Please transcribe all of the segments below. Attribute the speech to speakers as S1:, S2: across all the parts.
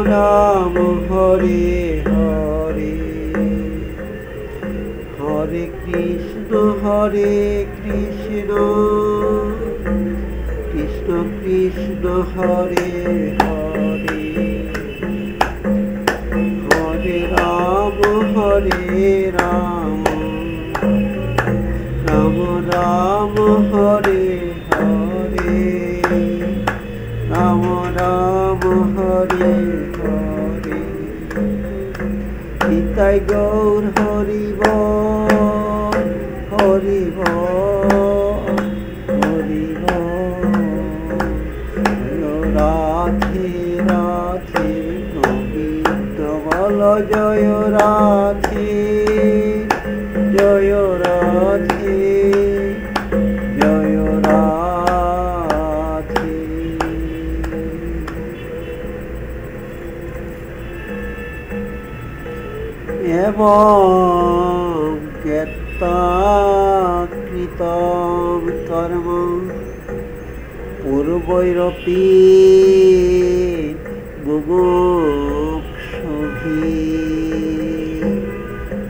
S1: রাম হরে হরে, হরে কৃষ্ণ কৃষ্ণ কৃষ্ণ হরে হরে, হরে রাম রাম রাম হরে হরে, রাম রাম হরে হরে। নিতাই গৌর হরি বল, হরি বল, হরি বল। রাধে রাধে গোবিন্দ বল, জয় রাধে, জয় রাধে, জয় রাধে। এবং কৃতম কর্ম পূর্বৈরপি মুমুক্ষুভিঃ,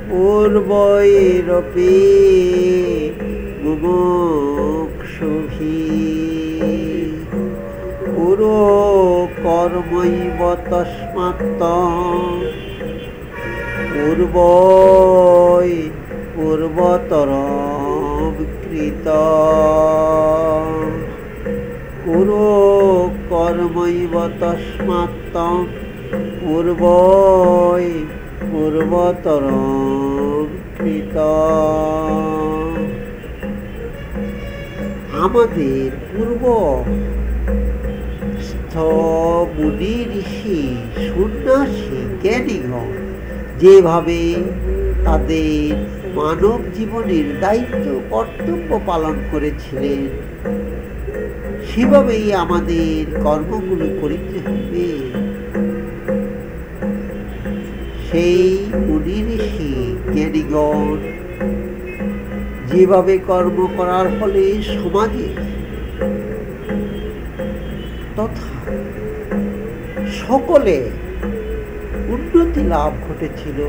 S1: পূর্বৈরপি মুমুক্ষুভিঃ, পুরো কর্মৈব তস্মাৎ পূর্বতরম কৃতম, পুরো কর্মৈব তস্মাৎ পূর্বতরম কৃতম। আমাদের পূর্ব মুনি ঋষি সন্ন্যাসী জ্ঞানীগণ যেভাবে তাদের মানব জীবনের দায়িত্ব কর্তব্য পালন করেছিলেন, সেভাবেই আমাদের কর্মগুলো করিতে হবে। সেই মুনি ঋষি জ্ঞানীগণ যেভাবে কর্ম করার ফলে সমাজে তথা সকলে উন্নতি লাভ ঘটেছিল,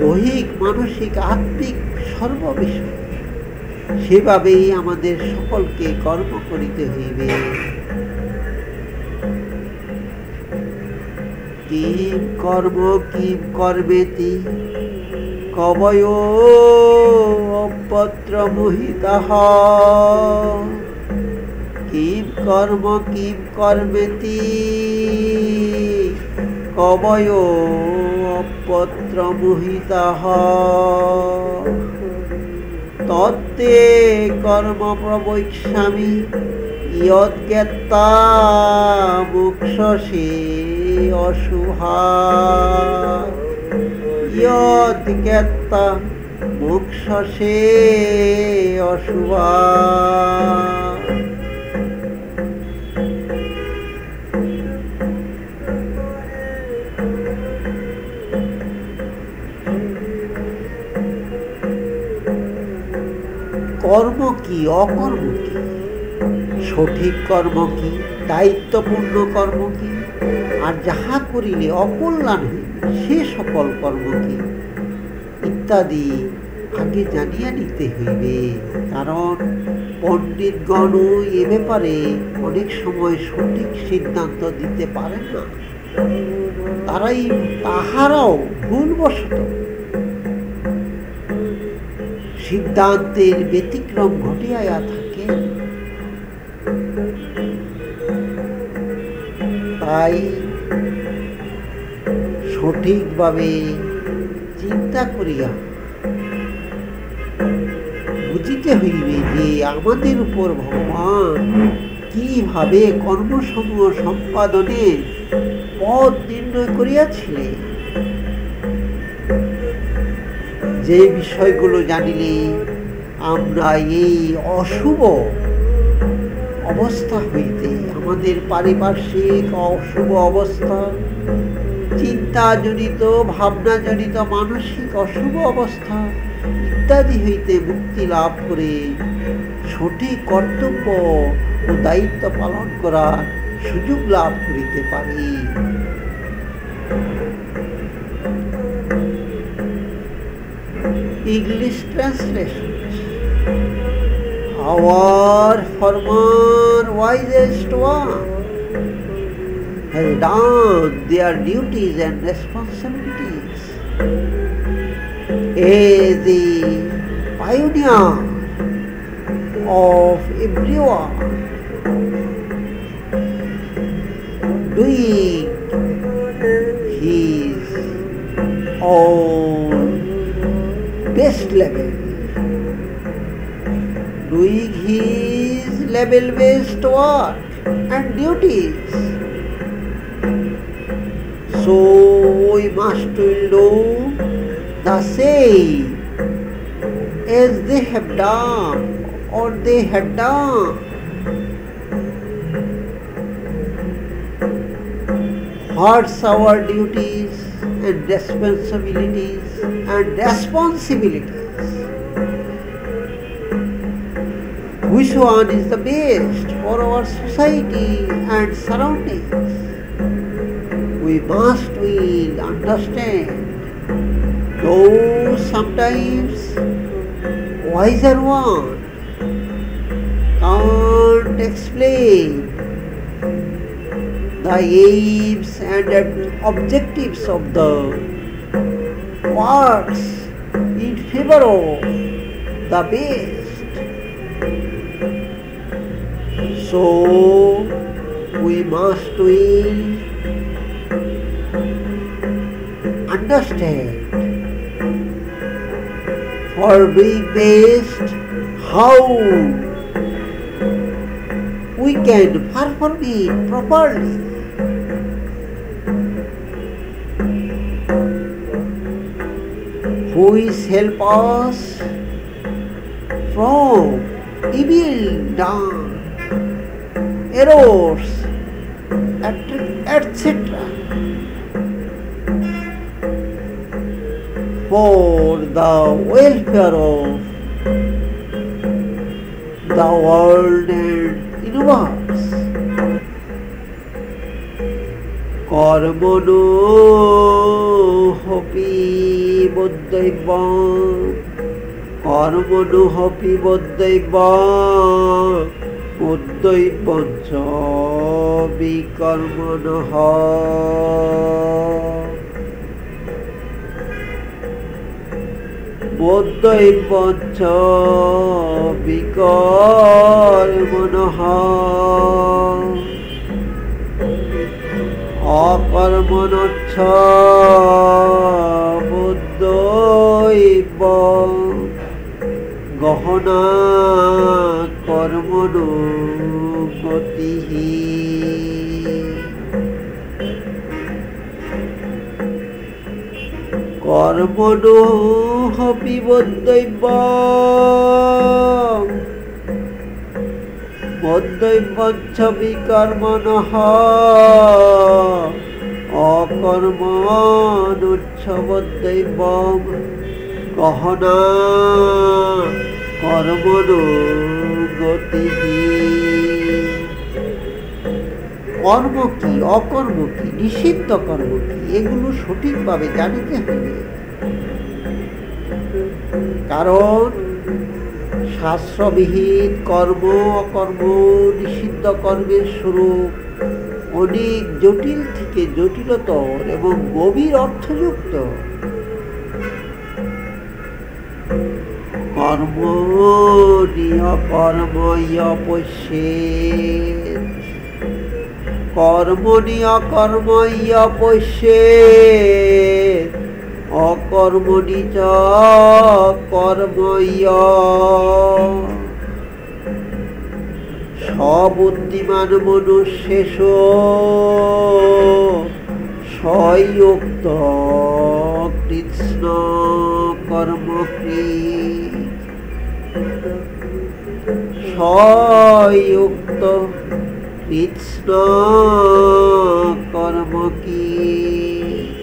S1: দৈহিক মানসিক আত্মিক সর্ববিষয়ে, সেভাবেই আমাদের সকলকে কর্ম করিতে হইবে। কিম কর্ম কিম কর্মেতি কবয়ো অপত্র মোহিতাঃ, কিম কর্ম কিম কর্মেতি কবয়ো অপত্র মোহিতাঃ, তত্তে কর্ম প্রবক্ষ্যামি ইয়জ্ঞাত্তা মোক্ষসে অশুভাৎ, ইয়জ্ঞাত্তা মোক্ষসে অশুভাৎ। কর্ম কি, অকর্ম কি, সঠিক কর্ম কি, দায়িত্বপূর্ণ কর্ম কি, আর যাহা করিলে অকল্যাণ হইবে সে সকল কর্ম কি ইত্যাদি আগে জানিয়া নিতে হইবে। কারণ পণ্ডিতগণ এ ব্যাপারে অনেক সময় সঠিক সিদ্ধান্ত দিতে পারেন না, তাহারাও ভুলবশত সিদ্ধান্তের ব্যতিক্রম ঘটিয়া থাকে। তাই সঠিকভাবে চিন্তা করিয়া বুঝিতে হইবে যে আমাদের উপর ভগবান কিভাবে কর্মসমূহ সম্পাদনের পথ নির্ণয় করিয়াছিলেন। যে বিষয়গুলো জানিলে আমরা এই অশুভ অবস্থা হইতে, আমাদের পারিপার্শ্বিক অশুভ অবস্থা, চিন্তাজনিত ভাবনাজনিত মানসিক অশুভ অবস্থা ইত্যাদি হইতে মুক্তি লাভ করে সঠিক কর্তব্য ও দায়িত্ব পালন করার সুযোগ লাভ করিতে পারি। English translation. Our former wisest one has done their duties and responsibilities as the pioneer of everyone, doing his own best level, doing his level-based work and duties. So we must do the same as they have done or they had done. What's our duties and responsibilities Which one is the best for our society and surroundings? We must understand, though sometimes wiser one can't explain the aims and objectives of the works in favor of the best. So we must understand, for doing best, how we can perform it properly. Who is help us from evil done, errors, etc. for the welfare of the world and universe. Karmano hopi buddhaibam, karmano hopi buddhaibam, buddhaibam cha vikarmanaha. Buddhaibam cha vikarmanaha. Akarmanacha buddhaibam gahana karmano gatihi. Karmano hapi buddhaibam, buddhaibam cha vikarmanaha. Akarmanacha buddhaibam gahana karmano gatihi. কর্ম কি, অকর্ম কি, নিষিদ্ধ কর্ম কি, এগুলো সঠিকভাবে জানিতে হবে। কারণ শাস্ত্রবিহিত কর্ম, অকর্ম, নিষিদ্ধ কর্মের স্বরূপ অনেক জটিল থেকে জটিলতর এবং গভীর অর্থযুক্ত। কর্ম নিয়কর্ময় পশ্যেৎ, কর্মণি অকর্ময় পশ্যেৎ, অকর্মণি চ কর্ময়। সবুদ্ধিমান মনুষ্যেষ সযুক্ত কৃৎস্ন কর্মকৃৎ, সযুক্ত কৃৎস্ন কর্মকৃৎ।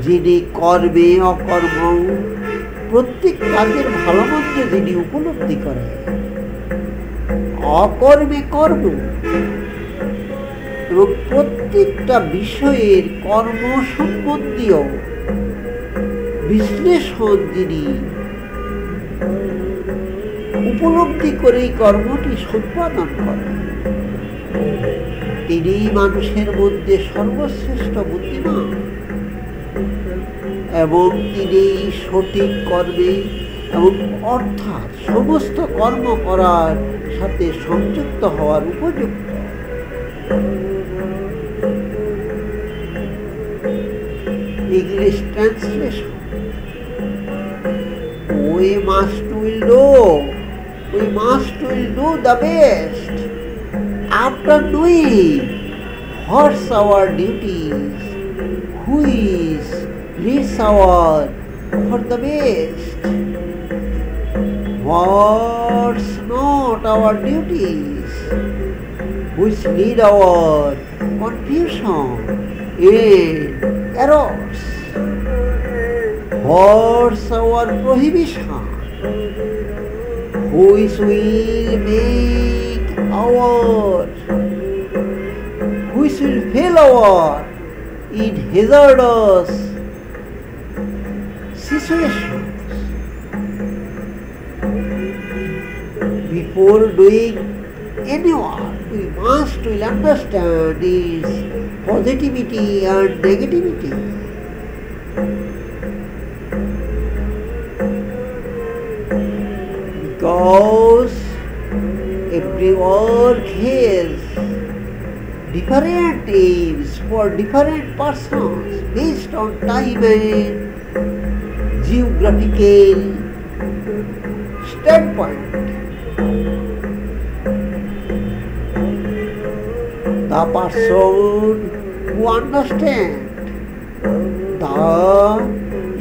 S1: যিনি কর্মে অকর্ম প্রত্যেক কাজের ভালো মন্দ যিনি উপলব্ধি করেন, অকর্মে কর্ম এবং প্রত্যেকটা বিষয়ের কর্ম সম্বন্ধীয় বিশ্লেষণ যিনি উপলব্ধি করে এই কর্মটি সম্পাদন করেন, তিনি মানুষের মধ্যে সর্বশ্রেষ্ঠ বুদ্ধিমান এবং তিনি সঠিক কর্মে এবং অর্থাৎ সমস্ত কর্ম করার সাথে সংযুক্ত হওয়ার উপযুক্ত। English translation: we must will do the best after doing what's our duties, who is leads our for the best, what's not our duties, which lead our confusion and errors, what's our prohibition, which will make our, which will fail our in hazardous situations. Before doing any work, we must will understand its positivity and negativity. Because every work has different aims for different persons based on time and geographical standpoint. The person who understands the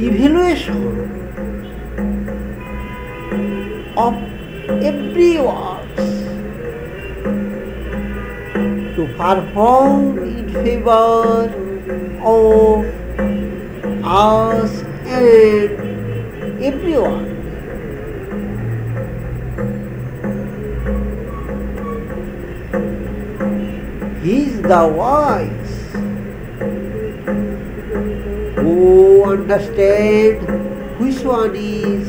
S1: evaluation of every work to perform in favor of us and everyone. He is the wise who understands which one is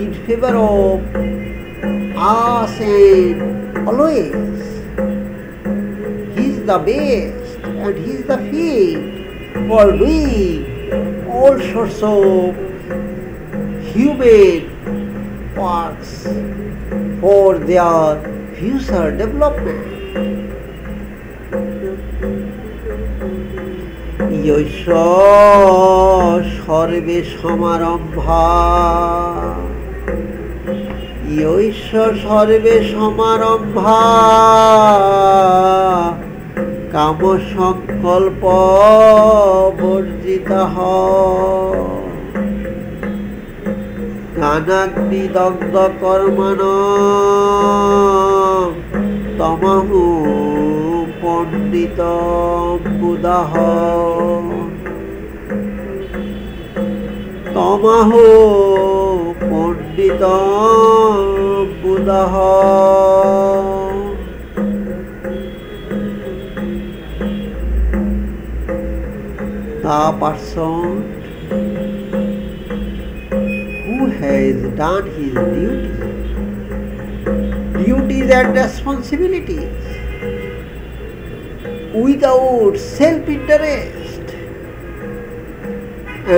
S1: in favor of us and always. He is the best and he is the fit for doing all sorts of human works for their future development. ঈশ্বর সর্বে সমারম্ভা, ঈশ্বর সর্বে সমারম্ভা, কাম সংকল্প বর্জিতা জ্ঞানাগ্নি দগ্ধ কর্মণ তমহু পণ্ডিত বুদাহ, তমহু পণ্ডিত বুদাহ। The person who has done his duties and responsibilities without self-interest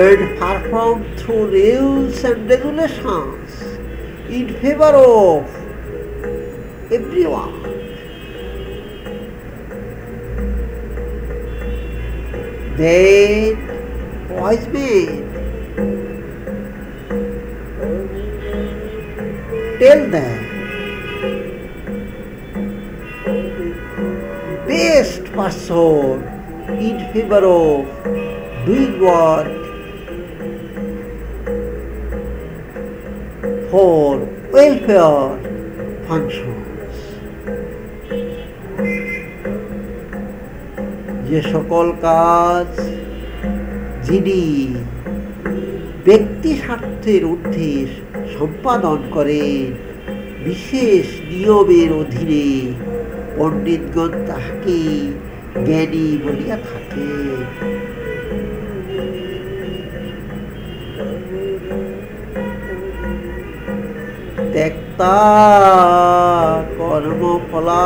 S1: and performed through rules and regulations in favor of everyone. Then wise men tell them best person in favor of doing work for welfare functions. যে সকল কাজ যিনি ব্যক্তি স্বার্থ শাস্ত্রের ঊর্ধ্বে সম্পাদন করেন, বিশেষ নিয়মের অধীনে পণ্ডিতগণ তাহাকে জ্ঞানী বলিয়া থাকে। ত্যক্তা কর্মফলাসঙ্গ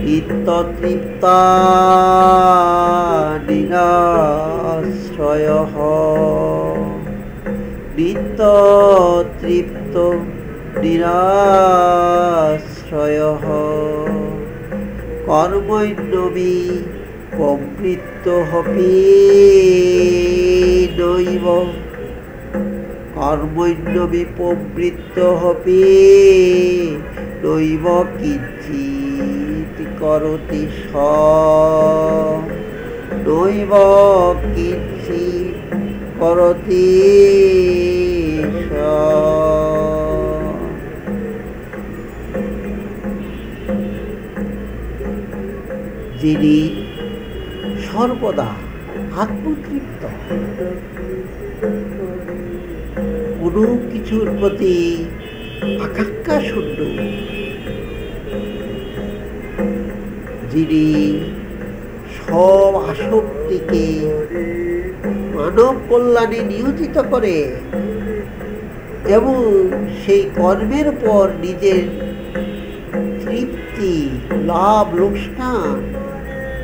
S1: নিত্যতৃপ্তা নিরাশ্রয়ঃ নিত্যতৃপ্ত নিরাশ্রয়ঃ কর্মৈন্নবি প্রবৃত্তোপি নৈব কর্মৈন্নবি প্রবৃত্তোপি নৈব কিঞ্চিৎ করতি নৈব কিঞ্চিৎ করতি যিনি সর্বদা আত্মতৃপ্ত, কোনো কিছুর প্রতি আকাঙ্ক্ষা শূন্য, যিনি সব আসক্তিকে মানব কল্যাণে নিয়োজিত করে এবং সেই কর্মের পর নিজের তৃপ্তি, লাভ, লোকসান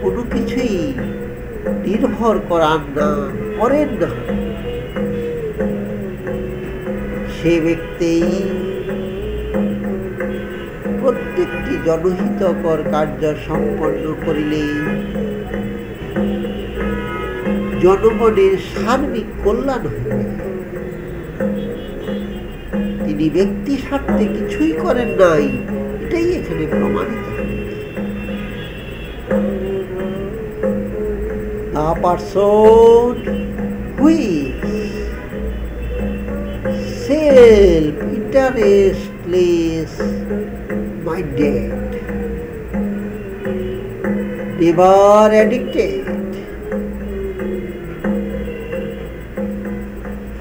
S1: কোনো কিছুই নির্ভর করেন না। সে ব্যক্তি প্রত্যেকটি জনহিতকর কার্য সম্পন্ন করিলে জনগণের সার্বিক কল্যাণ হইবে। তিনি ব্যক্তি স্বার্থে কিছুই করেন নাই, এটাই এখানে প্রমাণিত। The person who is self-interestless minded, never addicted,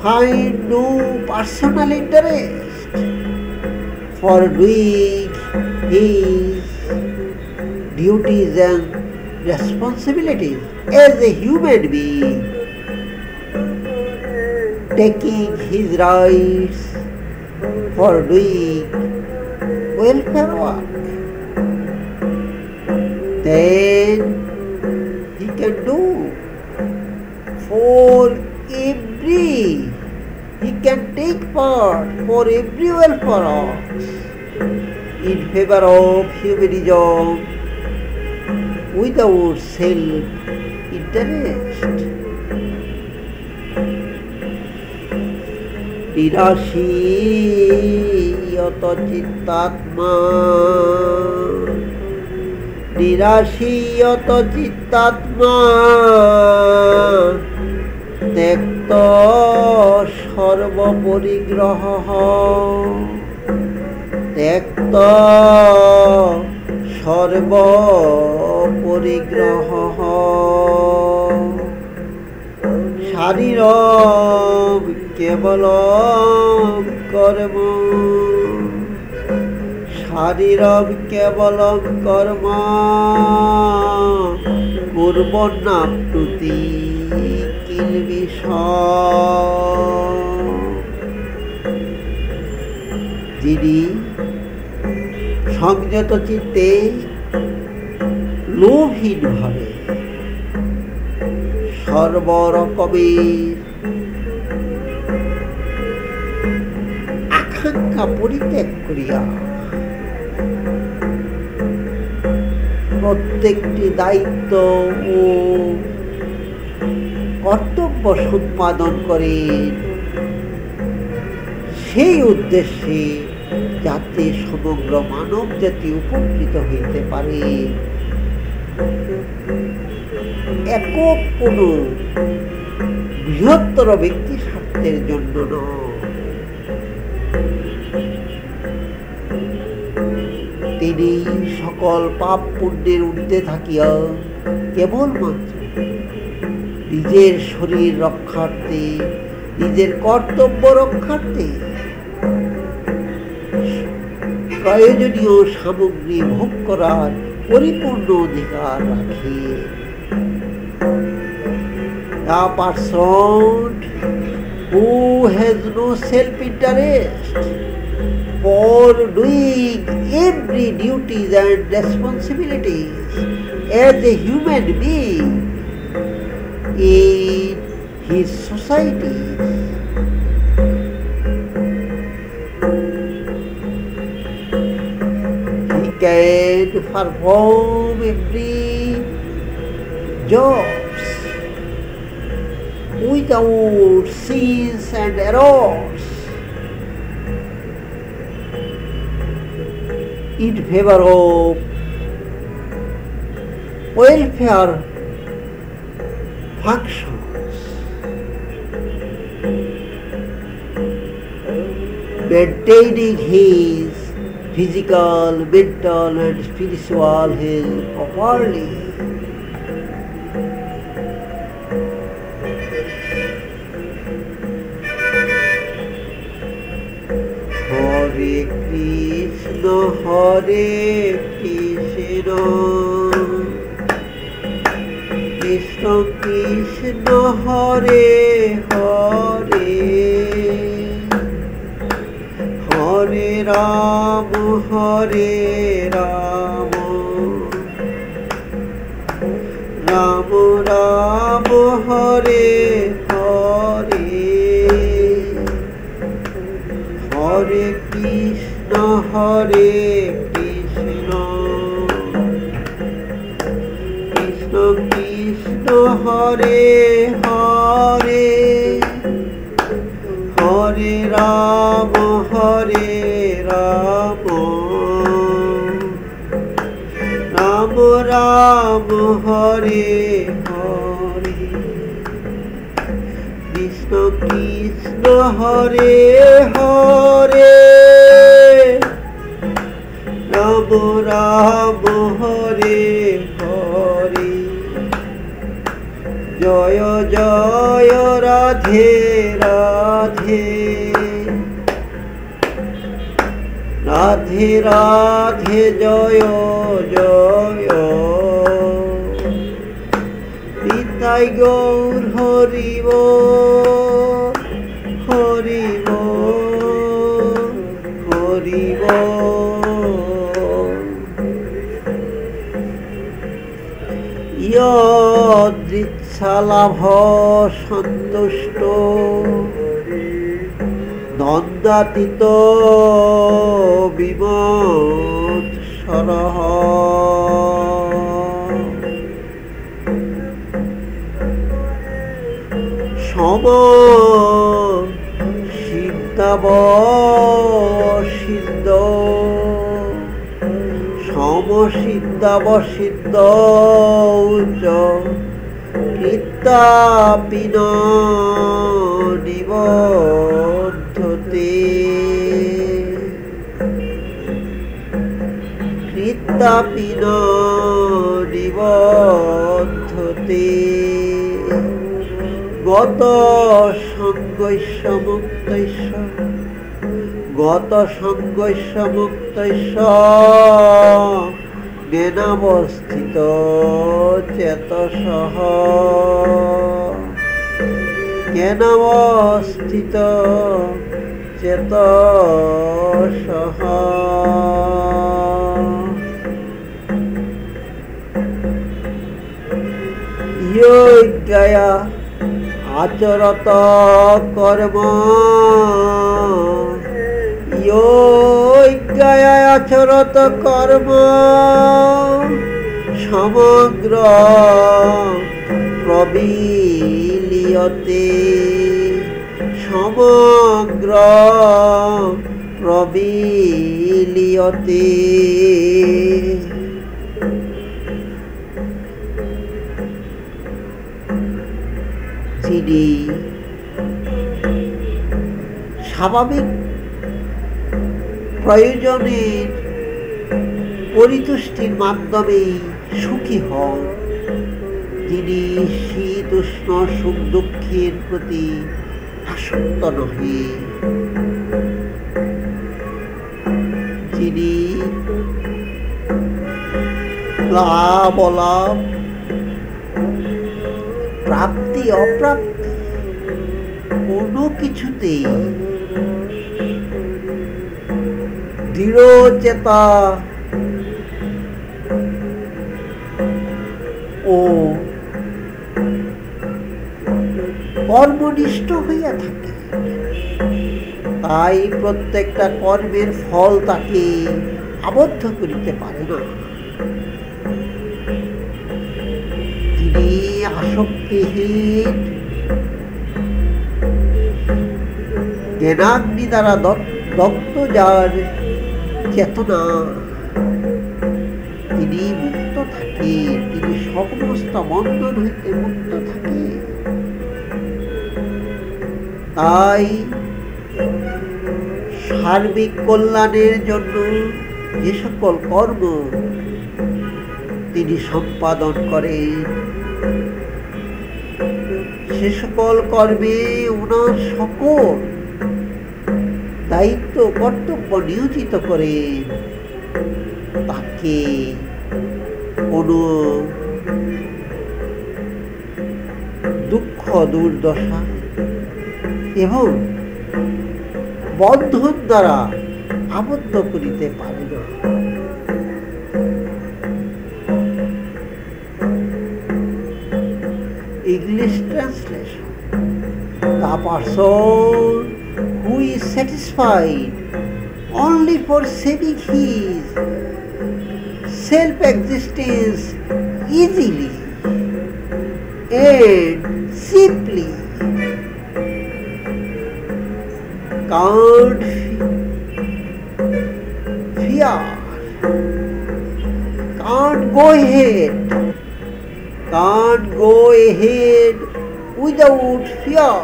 S1: find no personal interest for doing his duties and responsibilities as a human being, taking his rights for doing welfare work, then he can do for every, he can take part for every welfare works in favor of humanism without self-interest. নিরাশীয়ত চিত্তাত্মা, নিরাশীয়ত চিত্তাত্মা ত্যক্ত সর্বপরিগ্রহ, ত্যক্ত সর্বপরিগ্রহ শারীরম কেবলম কর্ম, শারীরম কেবলম কর্ম কুর্বন্নাপ্নুতি কিলবিষম। যিনি সংযত চিত্তে লোভহীন ভাবে সর্বরকমের আকাঙ্ক্ষা পরিত্যাগ করিয়া প্রত্যেকটি দায়িত্ব ও কর্তব্য সম্পাদন করেন, সেই উদ্দেশ্যে যাতে সমগ্র মানব জাতি উপকৃত হইতে পারে, একক কোনো বৃহত্তর ব্যক্তি স্বার্থের জন্য নয়। তিনি সকল পাপ পুণ্যের ঊর্ধ্বে থাকিয়া কেবলমাত্র নিজের শরীর রক্ষার্থে, নিজের কর্তব্য রক্ষার্থে প্রয়োজনীয় সামগ্রী ভোগ করার পরিপূর্ণ অধিকার রাখে। A person who has no self-interest for doing every duties and responsibilities as a human being in his society. He can perform every jobs without sins and errors in favor of welfare functions, maintaining his physical, mental and spiritual health properly. Hare Krishna, Krishna Krishna, Hare Hare, Hare Rama, Hare Rama, Rama Rama, Hare Hare, Hare Krishna, Hare Krishna, Krishna Krishna, Hare Hare, Hare Rama, Hare Rama, Rama Rama, Hare Hare, Krishna Krishna, Hare Hare, Rama Rama, Hare Hare, Jaya Jaya Radhe Radhe, Radhe Radhe, Jaya Jaya, Nitai Gaur Hari Bol, Hari Bol, Hari Bol. Yadritsalabh santushto nandатito bimot saraha, Shama Siddhava Siddho, Shama Siddhava Siddho Ucca Krittapina Niboddhate, Krittapina Niboddhate, Gata Sangaisya Muktaisya, Gata Sangaisya Muktaisya, Jnanavasthita Chetasaha, Jnanavasthita Chetasaha. Yogaya Acharata Karma, Yogaya Acharata Karma, Samagra Praviliyate, Samagra Praviliyate. যিনি স্বাভাবিক প্রয়োজনের পরিতুষ্টির মাধ্যমে সুখী হন, যিনি শীত শীতোষ্ণ সুখ দুঃখের প্রতি আসক্ত নহে, যিনি লাভ অলাভ, প্রাপ্তি অপ্রাপ্তি কোনো কিছুতেই দৃঢ় চেতা ও কর্মনিষ্ঠ হইয়া থাকে। তাই প্রত্যেকটা কর্মের ফল তাকে আবদ্ধ করিতে পারে না। তিনি আসক্তিহীন, জ্ঞানাগ্নি দ্বারা দগ্ধ যার চেতনা, তিনি মুক্ত থাকে, তিনি সমস্ত বন্ধন হইতে মুক্ত থাকে। তাই সার্বিক কল্যাণের জন্য যে সকল কর্ম তিনি সম্পাদন করেন, সে সকল কর্মে ওনার সকল দায়িত্ব কর্তব্য নিয়োজিত করে তাকে কোনো দুঃখ দুর্দশা এবং বন্ধন দ্বারা আবদ্ধ করিতে পারে না। English translation: the person who is satisfied only for saving his self-existence easily and simply can't fear, can't go ahead without fear.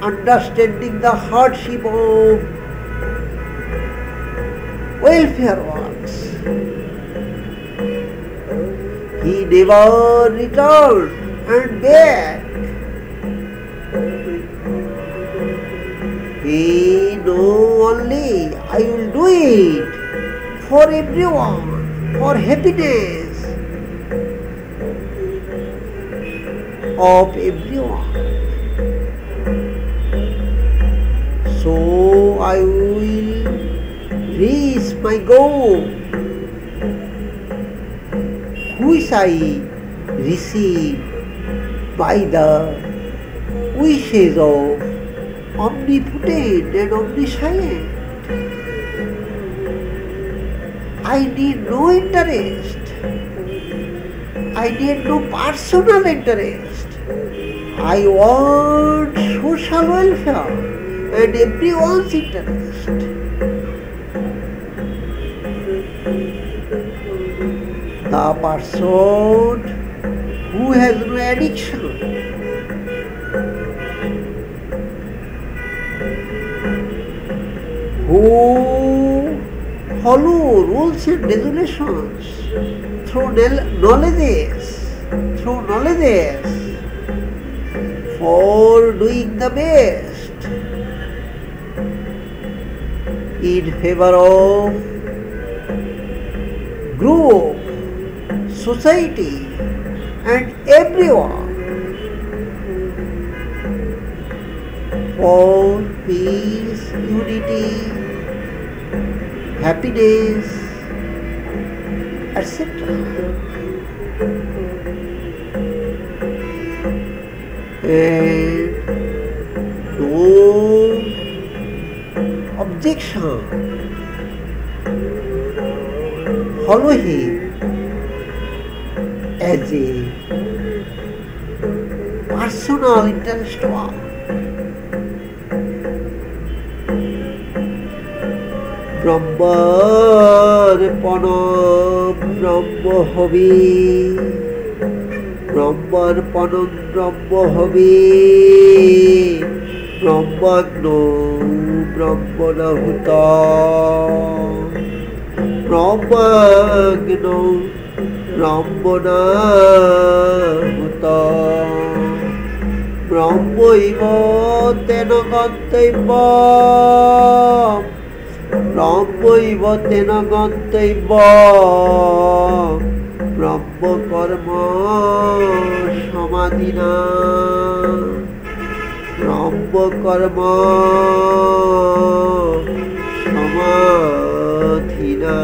S1: Understanding the hardship of welfare works, he never returned and back. He know only I will do it for everyone, for happiness of everyone. So I will reach my goal, which I receive by the wishes of omnipotent and omniscient. I need no interest. I need no personal interest. I want social welfare and everyone's interest. The person who has no addiction, who follow rules and regulations through knowledge for doing the best in favor of group, society and everyone, for peace, unity, happiness, etc. And no objection, follow him as a personal interest one. ব্রহ্মার্পণ ব্রহ্ম হবে, ব্রহ্মার্পণ ব্রহ্ম হবে, ব্রহ্মাগ্নো ব্রহ্মণাহুতা ব্রহ্মাগ্নো ব্রহ্মণাহুতা ব্রহ্মৈব তেন গন্তব্যম ব্রহ্মৈব তেন গন্তব্যম ব্রহ্মকর্ম সমাধিনা ব্রহ্মকর্ম সমাধিনা।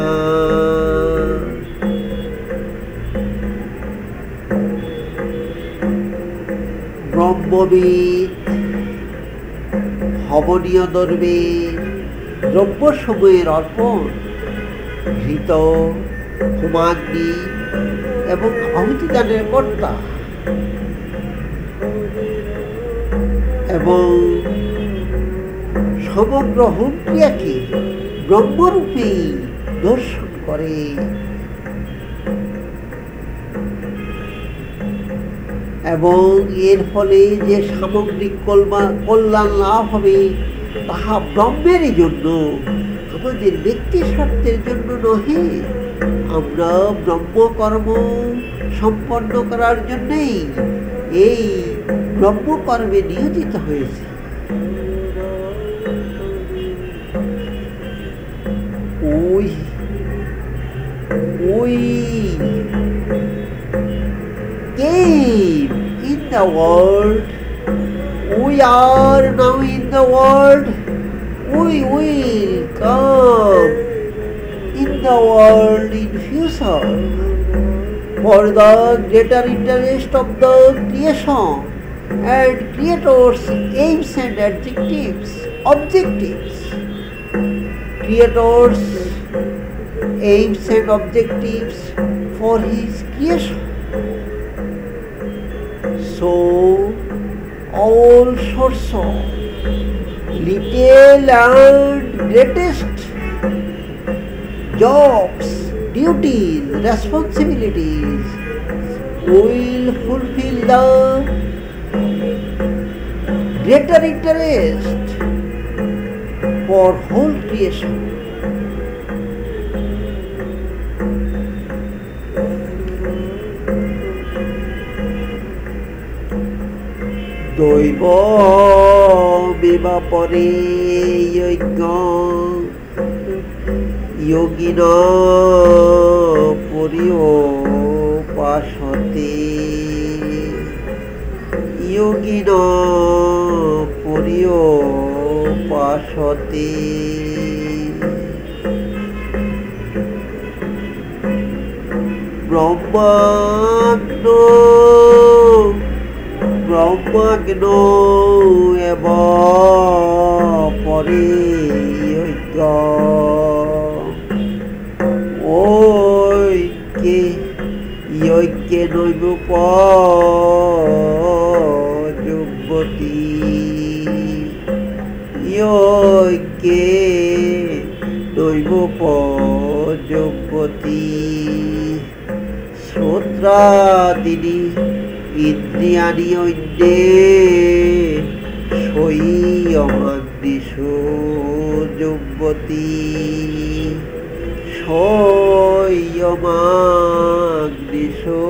S1: ব্রহ্মবিদ হবনীয় দ্রব্যে দ্রব্যসমূহের অর্পণ ঘৃত হোমাগ্নি এবং আহুতিদানের কর্তা এবং সমগ্র home ক্রিয়াকে ব্রহ্মরূপেই দর্শন করে। এবং এর ফলে যে সামগ্রিক কল্যাণ লাভ হবে তাহা ব্রহ্মেরই জন্য, আমাদের ব্যক্তি স্বার্থের জন্য নহে। আমরা ব্রহ্মকর্ম সম্পন্ন করার জন্যই এই ব্রহ্মকর্মে নিয়োজিত হয়েছে। We came in the world, we are now in the world, we will come in the world in future for the greater interest of the creation and creator's aims and objectives. Creator's aims and objectives for his creation. So all sorts of little and greatest jobs, duties, responsibilities will fulfill the greater interest for whole creation. দৈব বিবাপরে যজ্ঞ যোগিন পরিয়োপাসতে যোগিন পরিয়োপাসতে ব্রহ্মাগ্নো এব পরে যজ্ঞ ঐক্যে যজ্ঞে নৈবুপযুবতী যজ্ঞে নৈবুপযুবতী শ্রোত্রাদিনি ইন্দ্রিয়ানি অন্যে সৈয়মাগ্নিষু যুবতী সৈয়মাগ্নিষু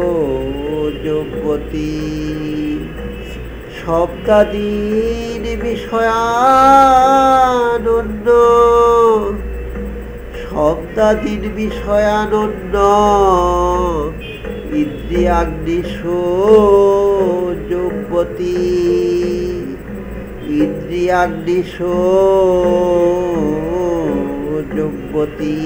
S1: যুবতী শব্দাদীন বিষয়ানন্য শব্দাদীন বিষয়ানন্য ইন্দ্রিয়াগ্নিষু যুবতী ইন্দ্রিয়াগ্নিষু যুবতী।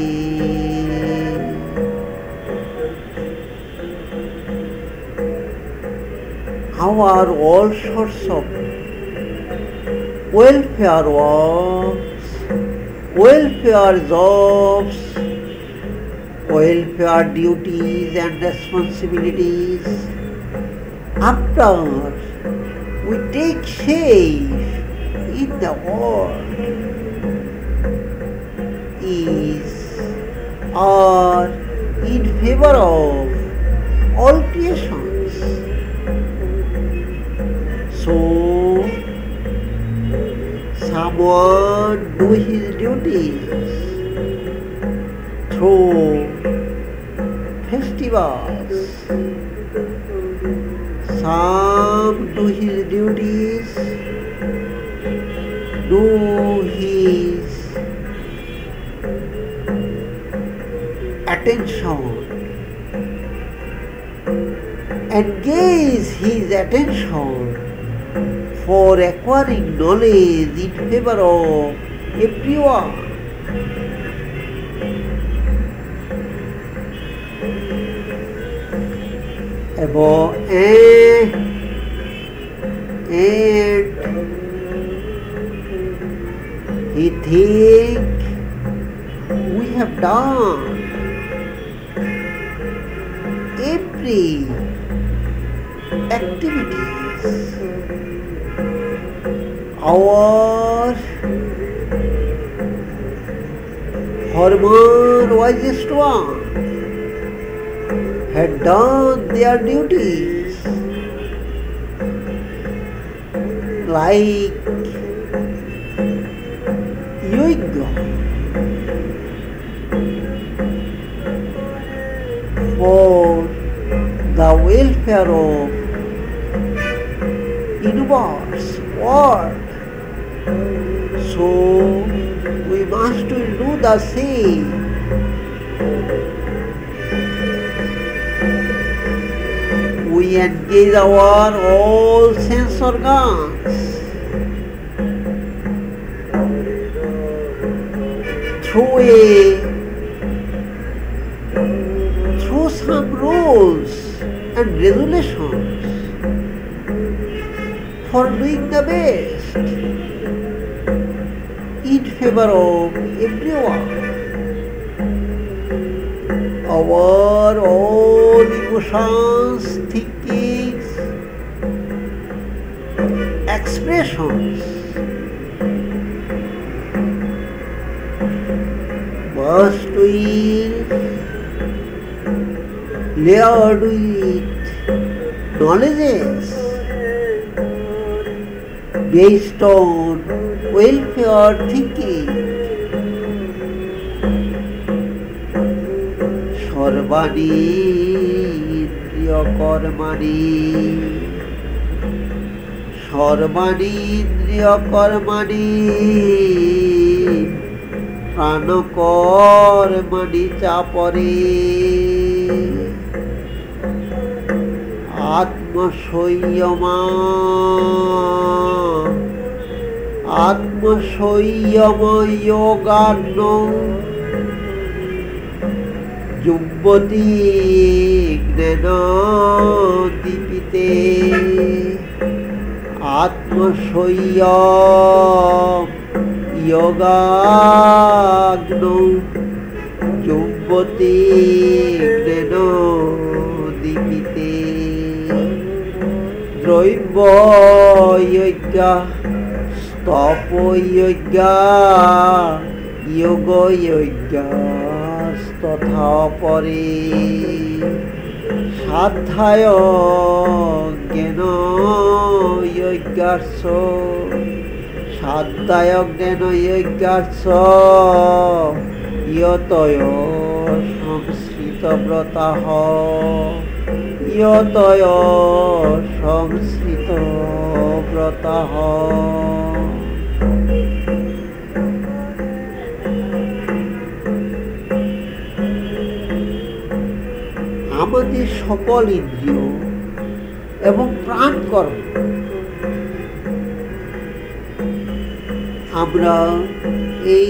S1: How are all sorts of welfare works, welfare jobs, welfare duties and responsibilities after we take shape in the world is are in favor of all creations. So someone do his duties through festivals. Some do his duties, do his attention, engage his attention for acquiring knowledge in favor of everyone. And he think we have done every activities. Our former wisest one had done their duties like Yoga for the welfare of universe, world. So we must do the same. We engage our all sense organs through some rules and regulations for doing the best in favor of everyone. Our all emotions, thinkings, expressions must be layered with knowledges based on welfare thinking. Sarbani ইন্দ্রিয় কর্মাণি, সর্বাণী ইন্দ্রিয় কর্মাণি, প্রাণ কর্মাণি চাপরে, আত্মসংযমা, আত্মসংযম যোগাগ্ন যুবতী জ্ঞানদীপিতে, আত্মসংযম যোগাগ্ন যুবতী জ্ঞানদীপিতে, দ্রব্য যজ্ঞা স্তপ যজ্ঞা যোগ যজ্ঞা তথা পরে, সাধ্যায় জ্ঞান যজ্ঞার্থ, সাধ্যায় জ্ঞান যজ্ঞার্থ ইয়তয় সংস্কৃত ব্রতাঃ, ইয়তয় সংস্কৃত ব্রতাঃ। আমাদের সকল ইন্দ্রিয় এবং প্রাণ কর্ম আমরা এই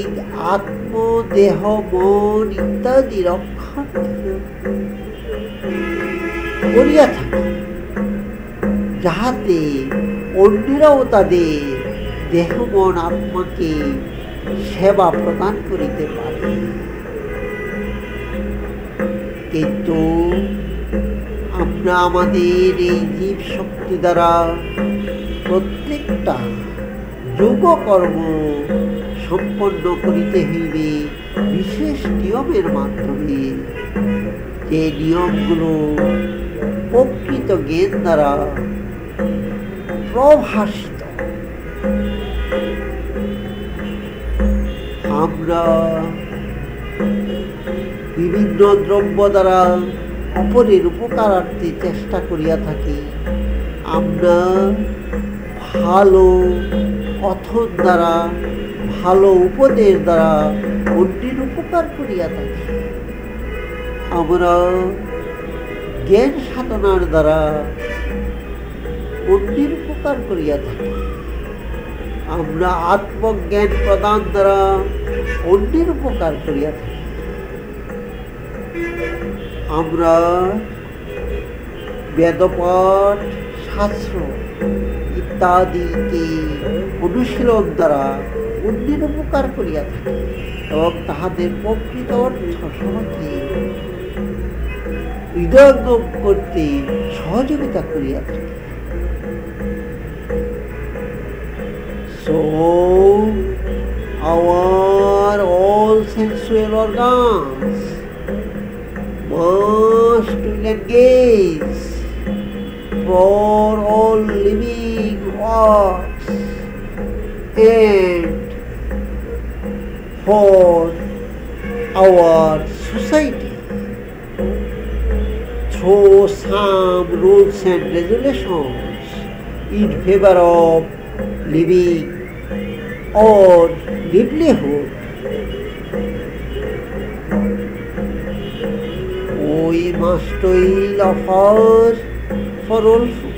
S1: আত্ম, দেহ, মন ইত্যাদি রক্ষা করিয়া থাকি, যাহাতে অন্যরাও তাদের দেহ, মন, আত্মাকে সেবা প্রদান করিতে পারে। কিন্তু আমরা আমাদের এই জীব শক্তি দ্বারা প্রত্যেকটা যোগকর্ম সম্পন্ন করিতে হইবে বিশেষ নিয়মের মাধ্যমে, যে নিয়মগুলো প্রকৃত জ্ঞান দ্বারা প্রভাসিত। আমরা বিভিন্ন দ্রব্য দ্বারা অপরের উপকারার্থে চেষ্টা করিয়া থাকি। আমরা ভালো কথন দ্বারা, ভালো উপদেশ দ্বারা অন্যের উপকার করিয়া থাকি। আমরা জ্ঞান সাধনার দ্বারা অন্যের উপকার করিয়া থাকি। আমরা আত্মজ্ঞান প্রদান দ্বারা অন্যের উপকার করিয়া থাকি। আমরা বেদপাঠ, শাস্ত্র ইত্যাদিকে অনুশীলন দ্বারা অন্যের উপকার করিয়া থাকি এবং তাহাদের প্রকৃত অর্থ সহজে হৃদয়ঙ্গম করতে সহযোগিতা করিয়া থাকি। So our all sensual organs must engage for all living works and for our society through some rules and regulations in favor of living or livelihood. We must toil offer for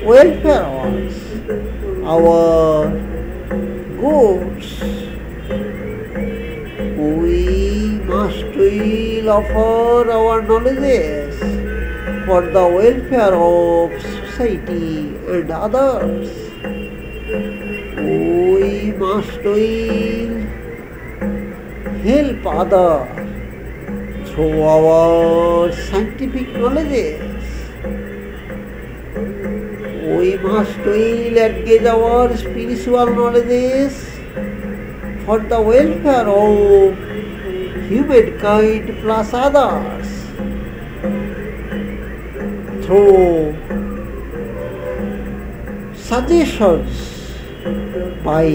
S1: welfare works, our goods. We must toil offer our knowledges for the welfare of society and others. We must toil, help others through our scientific knowledges. We must toil and engage our spiritual knowledges for the welfare of humankind plus others through suggestions by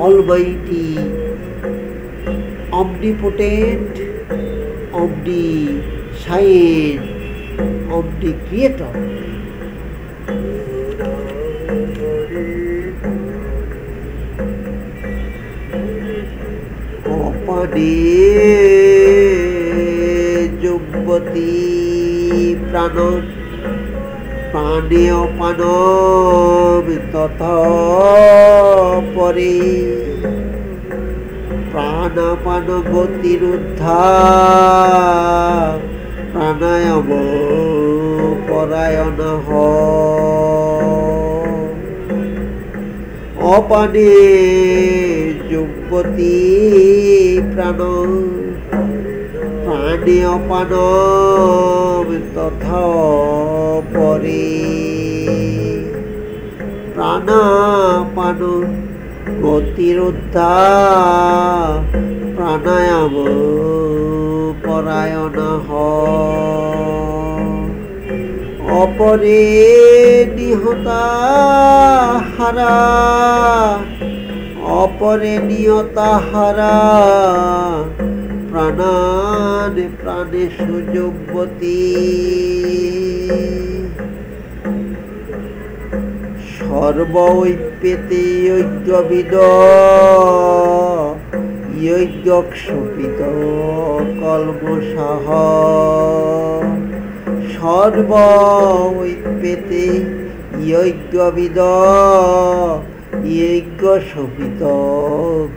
S1: Almighty, Omnipotent, Omniscient, Omnicreator. Apane jumbati pranon প্রাণে অপানব তথা পরে প্রাণাপান গতির উদ্ধার প্রাণায়াম পরায়ণ হ অপানে যুগতি প্রাণ প্রাণে অপানব তথা পরে প্রাণাপান গতির উদ্ধার প্রাণায়াম পরায়ণ হ অপরে নিহতা হারা অপরে নিহতা হারা প্রাণানে প্রাণে সুযোগবতী সর্বৈপ্যেতে যজ্ঞবিদ যজ্ঞক্ষপিত কলমসাহ সর্বৈপ্যেতে যজ্ঞবিদ যজ্ঞক্ষপিত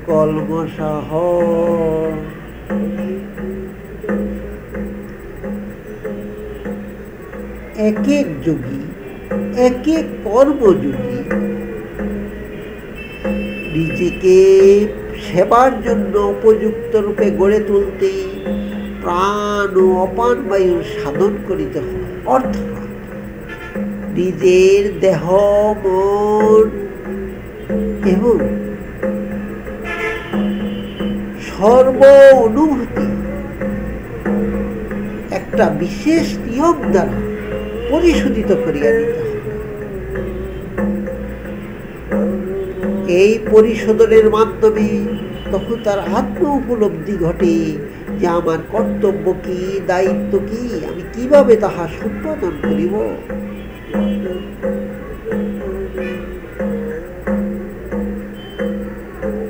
S1: কলমসাহ এক এক যোগী এক এক কর্মযোগী নিজেকে সেবার জন্য উপযুক্ত রূপে গড়ে তুলতে প্রাণ ও অপান বায়ুর সাধন করিতে হয়। অর্থাৎ নিজের দেহ মন এবং সর্ব অনুভূতি একটা বিশেষ নিয়ম দ্বারা পরিশোধিত করিয়া নিতে হবে। এই পরিশোধনের মাধ্যমে তখন তার আত্ম উপলব্ধি ঘটে যে আমার কর্তব্য কি, দায়িত্ব কি, আমি কিভাবে তাহা সম্পাদন করিব।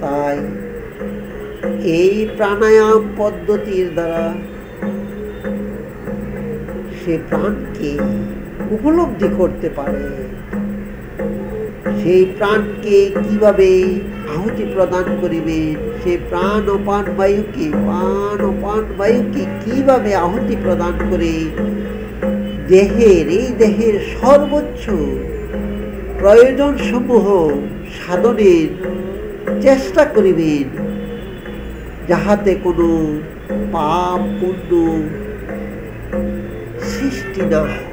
S1: তাই এই প্রাণায়াম পদ্ধতির দ্বারা সে প্রাণকে উপলব্ধি করতে পারে, সেই প্রাণকে কিভাবে আহুতি প্রদান করিবেন, সে প্রাণ ও পান বায়ুকে কিভাবে আহুতি প্রদান করে এই দেহের সর্বোচ্চ প্রয়োজন সমূহ সাধনের চেষ্টা করিবেন, যাহাতে কোনো পাপ পুণ্য সৃষ্টি না হয়।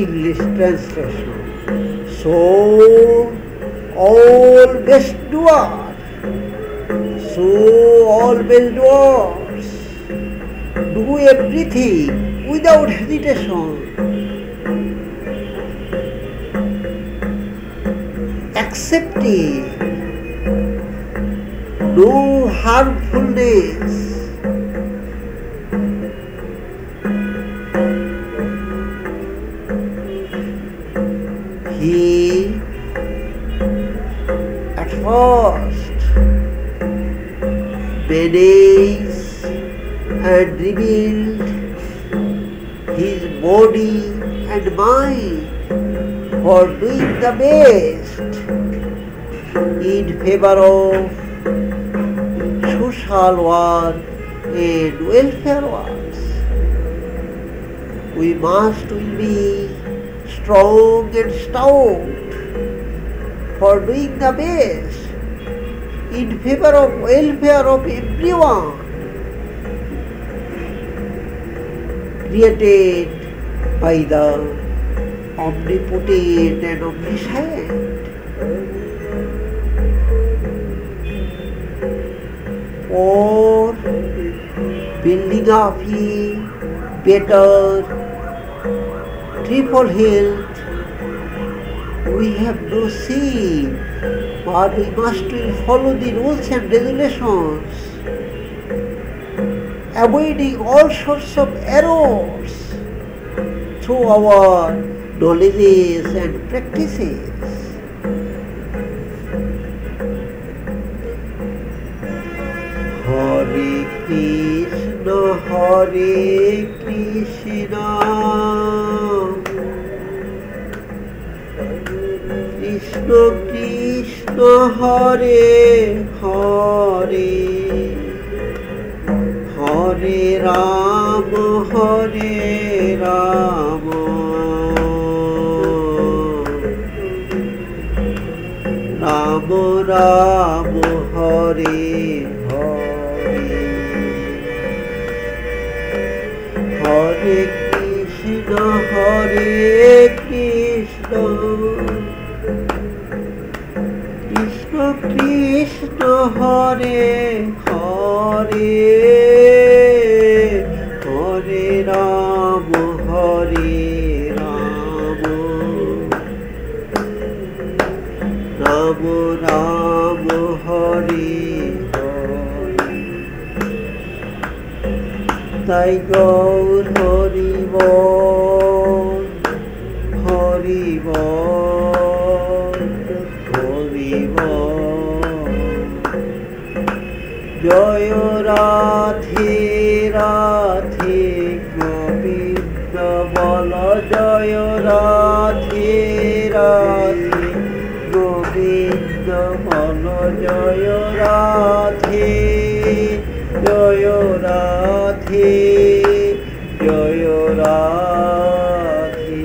S1: English translation. So always doers, do everything without hesitation, accepting no harmfulness, he at first managed and revealed his body and mind for doing the best in favor of social work and welfare works. We must be strong and stout for doing the best in favor of welfare of everyone created by the omnipotent and omniscient. Or building up a better triple health, we have no say, but we must follow the rules and regulations, avoiding all sorts of errors through our knowledges and practices. Hare Krishna, Krishna Krishna, Hare Hare, Hare Rama, Rama Rama, Hare Hare Krishna, Krishna Krishna, Hare Hare, Hare Rama, Rama Rama, Hare Thy Gaur Hari Bol, Hari Bol, Hari Bol. Jaya Radhe Radhe Govinda Bala, Jaya Radhe Radhe Govinda Bala, Jaya Radhe, Jaya Radhe, Jaya Radhe.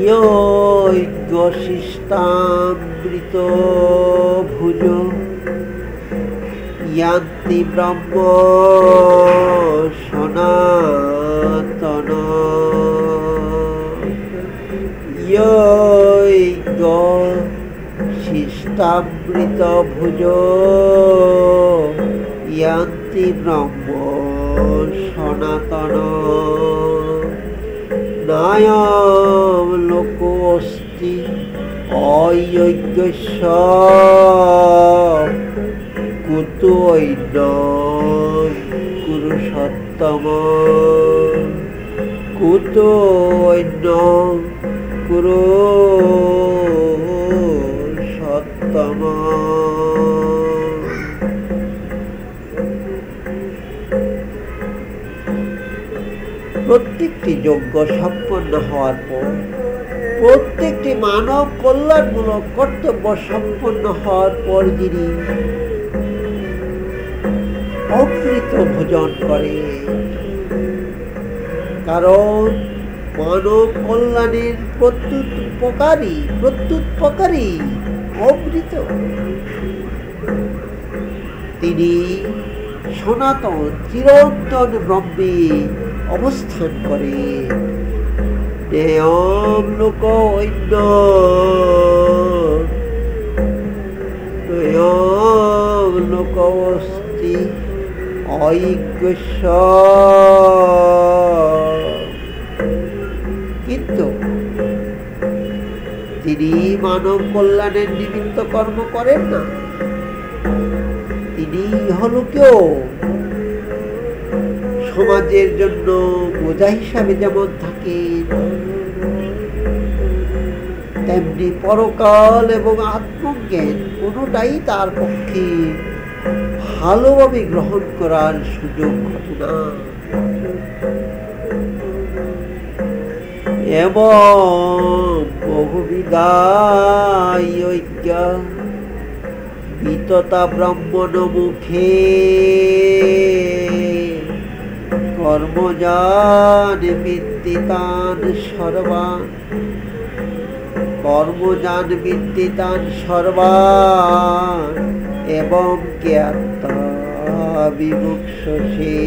S1: Yoigoshistambrito bhujo yanti brahma sanatana. Yoigoshistambrito bhujo yanti brahma sanatana. নায়ম লোক অস্তি অযজ্ঞস্য কুতো ঐন্যম কুরুষোত্তম কুতো ঐন্যম কুরুষোত্তম। প্রত্যেকটি যজ্ঞ সম্পন্ন হওয়ার পর, প্রত্যেকটি মানব কল্যাণমূলক কর্তব্য সম্পন্ন হওয়ার পর যিনি অমৃত ভোজন করে, কারণ মানব কল্যাণের প্রত্যুৎপকারী অমৃত, তিনি সনাতন চিরন্তন ব্রহ্মে অবস্থান করে। নেয়ম লোক ঐন্য নেয়ম লোক অস্তি অযজ্ঞস্য। কিন্তু তিনি মানব কল্যাণের নিমিত্ত কর্ম করেন না, তিনি ইহলোকেও সমাজের জন্য বোঝা হিসাবে যেমন থাকেন, তেমনি পরকাল এবং আত্মজ্ঞান কোনোটাই তার পক্ষে ভালোভাবে গ্রহণ করার সুযোগ ঘটে না। এবং বহুবিধায় ঐক্যা বিততা ব্রাহ্মণ মুখে কর্মজান বিদ্যিতান সর্বান কর্মজান বিদ্যিতান সর্বান এবং জ্ঞাতা বিমুক্ষসে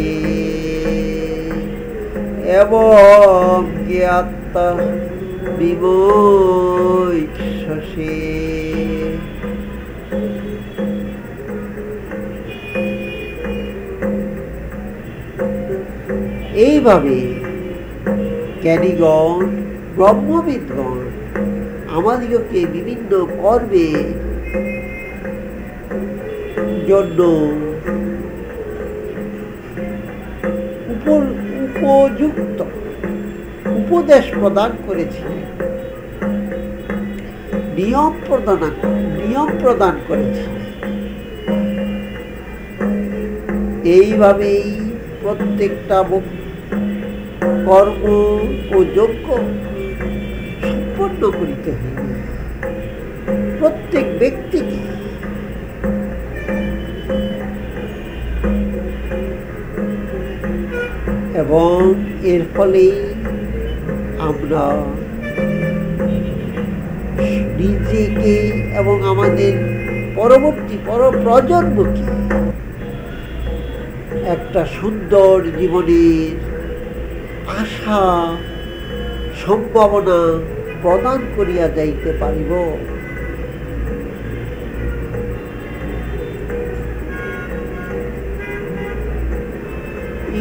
S1: এবং জ্ঞাতা বিমুক্ষসে। এইভাবে জ্ঞানীগণ ব্রহ্মবিদগণ আমাদিগকে বিভিন্ন কর্মে জন্য উপযুক্ত উপদেশ প্রদান করেছিলেন, নিয়ম প্রদান করেছিলেন। এইভাবেই প্রত্যেকটা কর্ম ও যজ্ঞ সম্পন্ন করিতে হইবে প্রত্যেক ব্যক্তিকে। এবং এর ফলে আমরা নিজেকে এবং আমাদের পরবর্তী প্রজন্মকে একটা সুন্দর জীবনের আশা সম্ভাবনা প্রদান করিয়া যাইতে পারিব।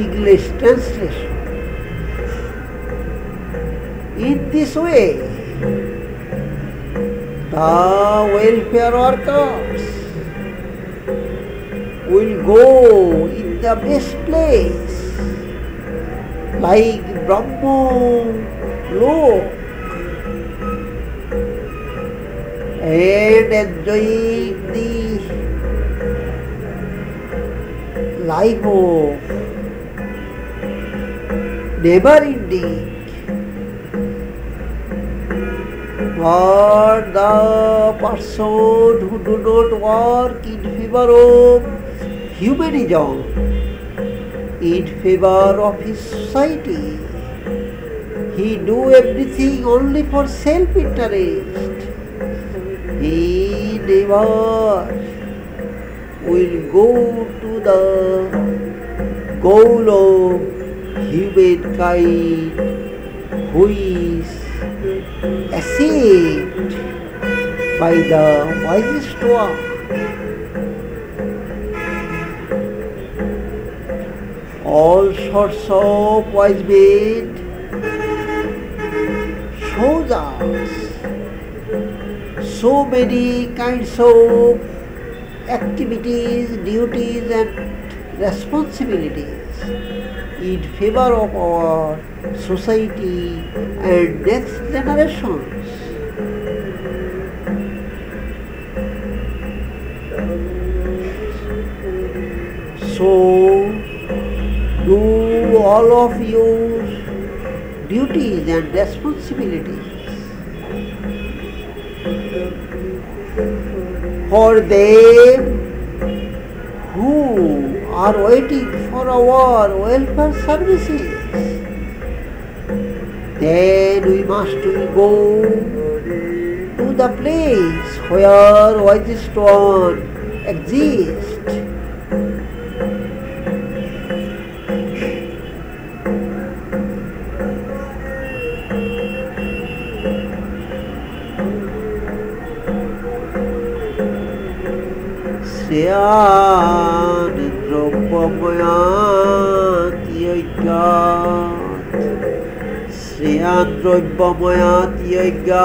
S1: English translation. In this way, the welfare workers will go in the best place, like Brahmo Lok, and enjoying the life of never-ending. But the person who do not work in favor of humanism, in favor of his society, he do everything only for self-interest, he never will go to the goal of humankind, who is achieved by the wisest one. All sorts of wise men shows us so many kinds of activities, duties and responsibilities in favor of our society and next generations. So, do all of your duties and responsibilities for them who are waiting for our welfare services. Then we must go to the place where wisest one exists. Sreyan Drobbamayati Oigat, Sreyan Drobbamayati Oigat,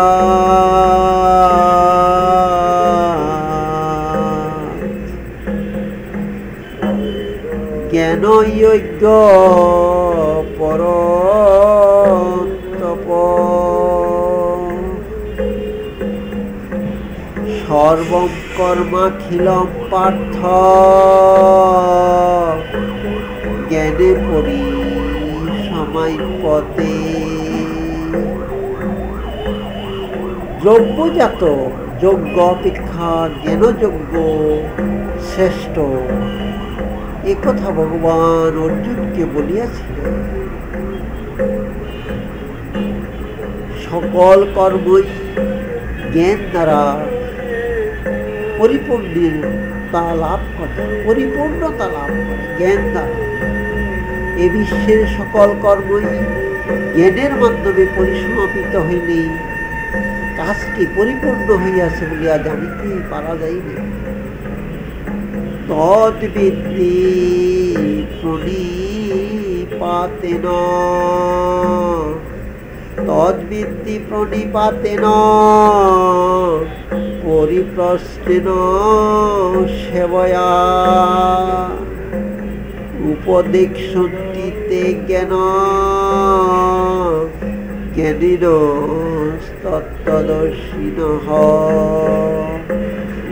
S1: Gyano Yoga Parantapa, Sarvam Karmakhilam Partha Gyane Pori Samaipate। দ্রব্যজাত যজ্ঞ অপেক্ষা জ্ঞানযজ্ঞ শ্রেষ্ঠ, একথা ভগবান অর্জুনকে বলিয়াছিলেন। সকল কর্মই জ্ঞান দ্বারা পরিপূর্ণতা লাভ করে, পরিপূর্ণতা লাভ করে জ্ঞান দ্বারা। এ বিশ্বের সকল কর্মই জ্ঞানের মাধ্যমে পরিসমাপিত হইলে কাজটি পরিপূর্ণ হইয়াছে বলিয়া জানিতে পারা যাইবে। তদ্বিদ্ধি প্রণিপাতেন, তদ্বিদ্ধি প্রণিপাতেন পরিপ্রশ্নেন সেবয়া, উপদেক্ষন্তি তে জ্ঞান জ্ঞানিন তত্ত্বদর্শিনঃ,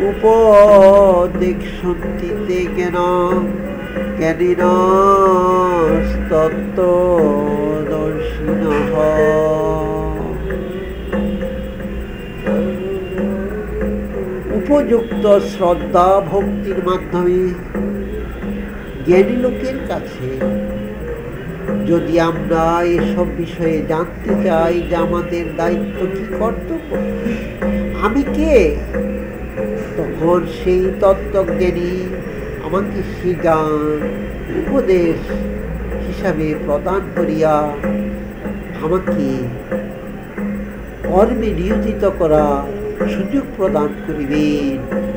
S1: উপদেক্ষন্তি তে জ্ঞান জ্ঞানিন তত্ত্বদর্শিনঃ। উপযুক্ত শ্রদ্ধা ভক্তির মাধ্যমে জ্ঞানী লোকের কাছে যদি আমরা এসব বিষয়ে জানতে চাই যে আমাদের দায়িত্ব কি, কর্তব্য, আমি কে, তখন সেই তত্ত্বজ্ঞানী আমাকে সেই জ্ঞান উপদেশ হিসাবে প্রদান করিয়া আমাকে কর্মে নিয়োজিত করা সুযোগ প্রদান করিবেন,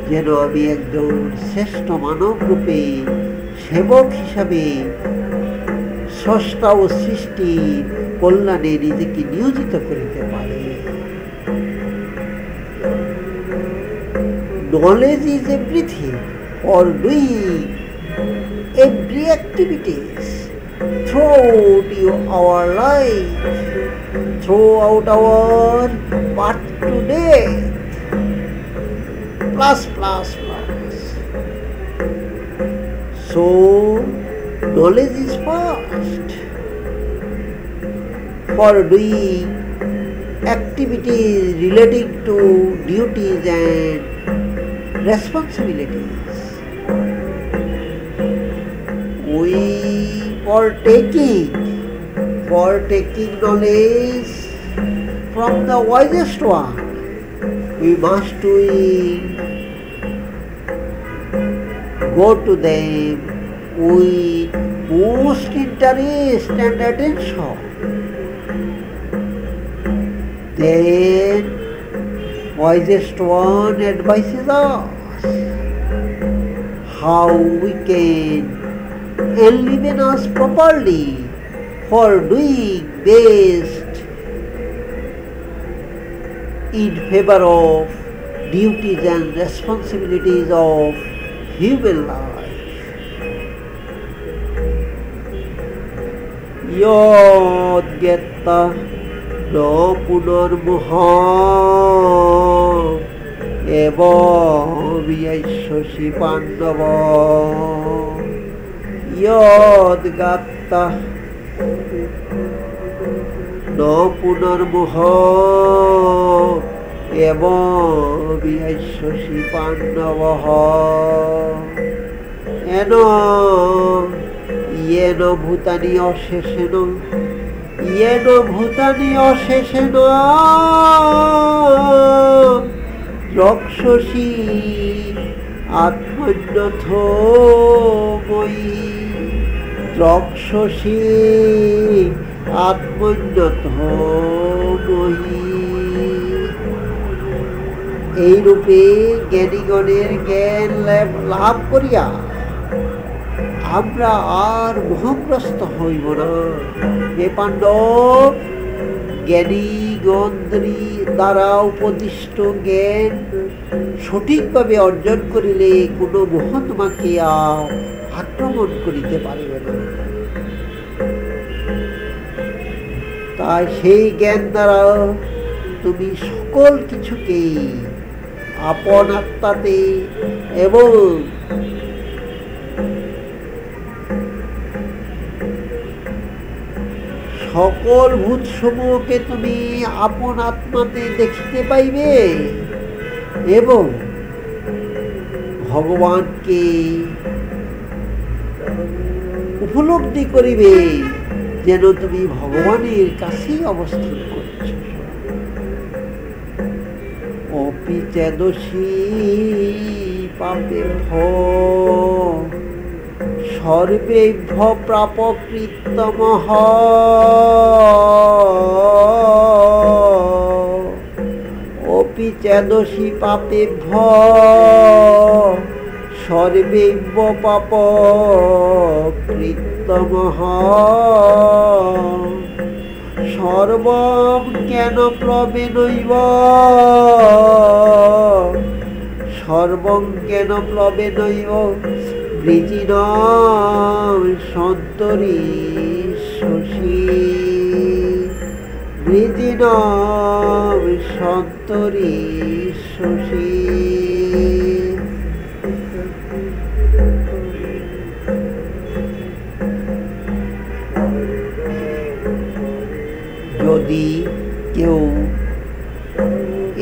S1: যেন আমি একজন শ্রেষ্ঠ মানব রূপে সেবক হিসাবে স্রষ্টা ও সৃষ্টির কল্যাণে নিজেকে নিয়োজিত করিতে পারি। Knowledge is everything for doing every activities throughout our life, throughout our birth to death, plus. So knowledge is first for doing activities relating to duties and responsibilities. We for taking knowledge from the wisest one, we must go to them with most interest and attention. Then wisest one advises us how we can enliven us properly for doing best in favor of duties and responsibilities of human life. Yod getta no punarmoha eva vyaishoshi pandava yod gatta no punarmoha eva vyaishoshi pandava eno yeno bhutani ashesheno yeno bhutani ashesheno রক্ষসী আত্মন্যথ মই রক্ষসী আত্মন্যথ মই। এইরূপে জ্ঞানীগণের জ্ঞান লাভ করিয়া আমরা আর মোহগ্রস্ত হইব না। হে পাণ্ডব, জ্ঞানীগণ দ্বারা উপদিষ্ট জ্ঞান সঠিকভাবে অর্জন করিলে কোনো মোহ তোমাকে আর আক্রমণ করিতে পারিবে না। তাই সেই জ্ঞান দ্বারা তুমি সকল কিছুকে আপন আত্মাতে এবং সকল ভূতসমূহকে তুমি আপন আত্মাতে দেখিতে পাইবে এবং ভগবানকে উপলব্ধি করিবে যেন তুমি ভগবানের কাছেই অবস্থান করছ। অপি চেদসী পাপেভ্য সর্বেভ্য প্রাপকৃতমঃ অপি চেদসী পাপেভ্য সর্বেভ্য পাপকৃতমঃ সর্বং জ্ঞানপ্লবেনৈব সর্বং জ্ঞানপ্লবেনৈব বৃজিনাম সন্তরিষ্যসি বৃজিনাম সন্তরিষ্যসি। যদি কেউ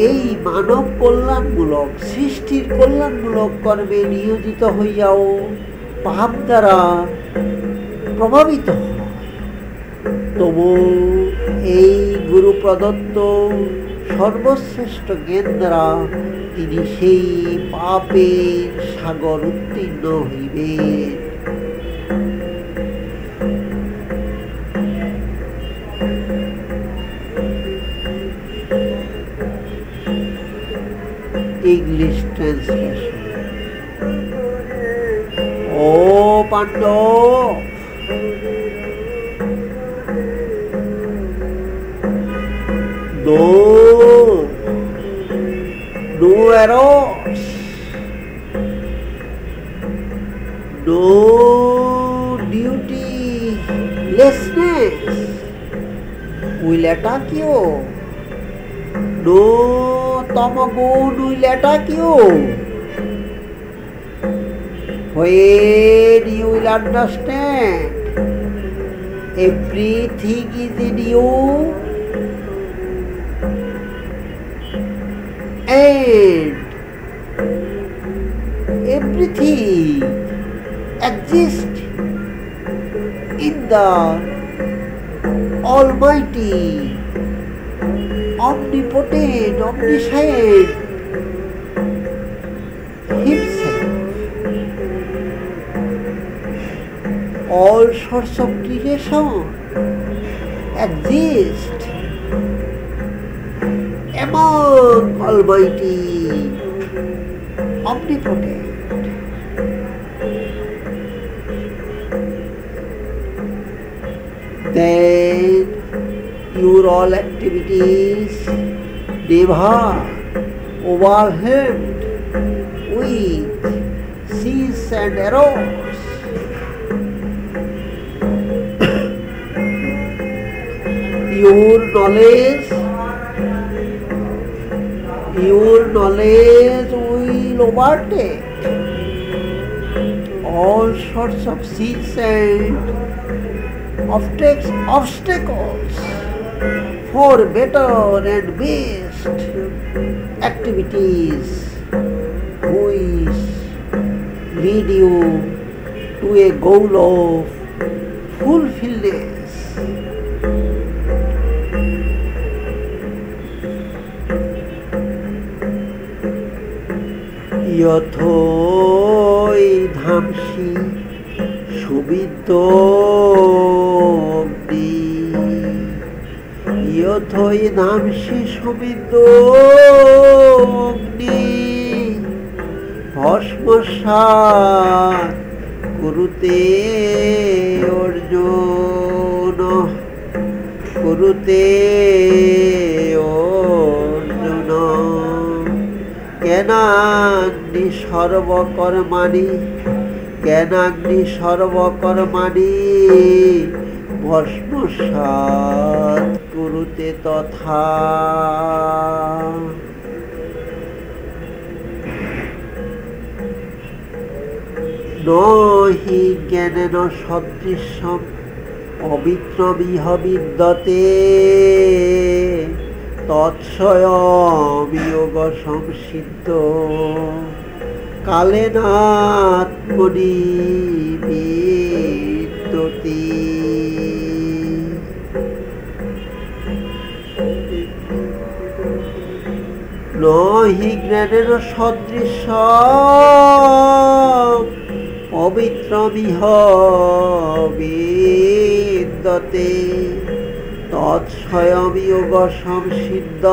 S1: এই মানব কল্যাণমূলক সৃষ্টির কল্যাণমূলক কর্মে নিয়োজিত হইয়াও পাপ দ্বারা প্রভাবিত হয়, তবু এই গুরু প্রদত্ত সর্বশ্রেষ্ঠ জ্ঞান দ্বারা তিনি সেই পাপের সাগর উত্তীর্ণ হইবেন। English translation. O Pandav, no errors, no duty-lessness will attack you. No tamagun will attack you. When you will understand everything is in you and everything exists in the Almighty, omnipotent, omniscient Himself. All sorts of creation exist among Almighty, omnipotent. Then your all activities never overwhelmed with seas and errors. Your knowledge will overtake all sorts of seas and obstacles for better and best activities which lead you to a goal of fulfillment. यथोई धामसी सुविद्ध अग्नि यथोई धामसी सुविद्ध अग्नि भस्मसात् कुरुते अर्जुन कुरुते अर्जुन ज्ञानाग्नि सर्वकर्माणि भस्मसात् कुरुते तथा न हि ज्ञानेन सदृशं पवित्रमिह विद्यते तत्स्वयं योग संसिद्ध कालेनात्मनि विद्यते न हि ज्ञानेन सदृशं पवित्रमिह विद्यते तत्स्वयं योग संसिद्ध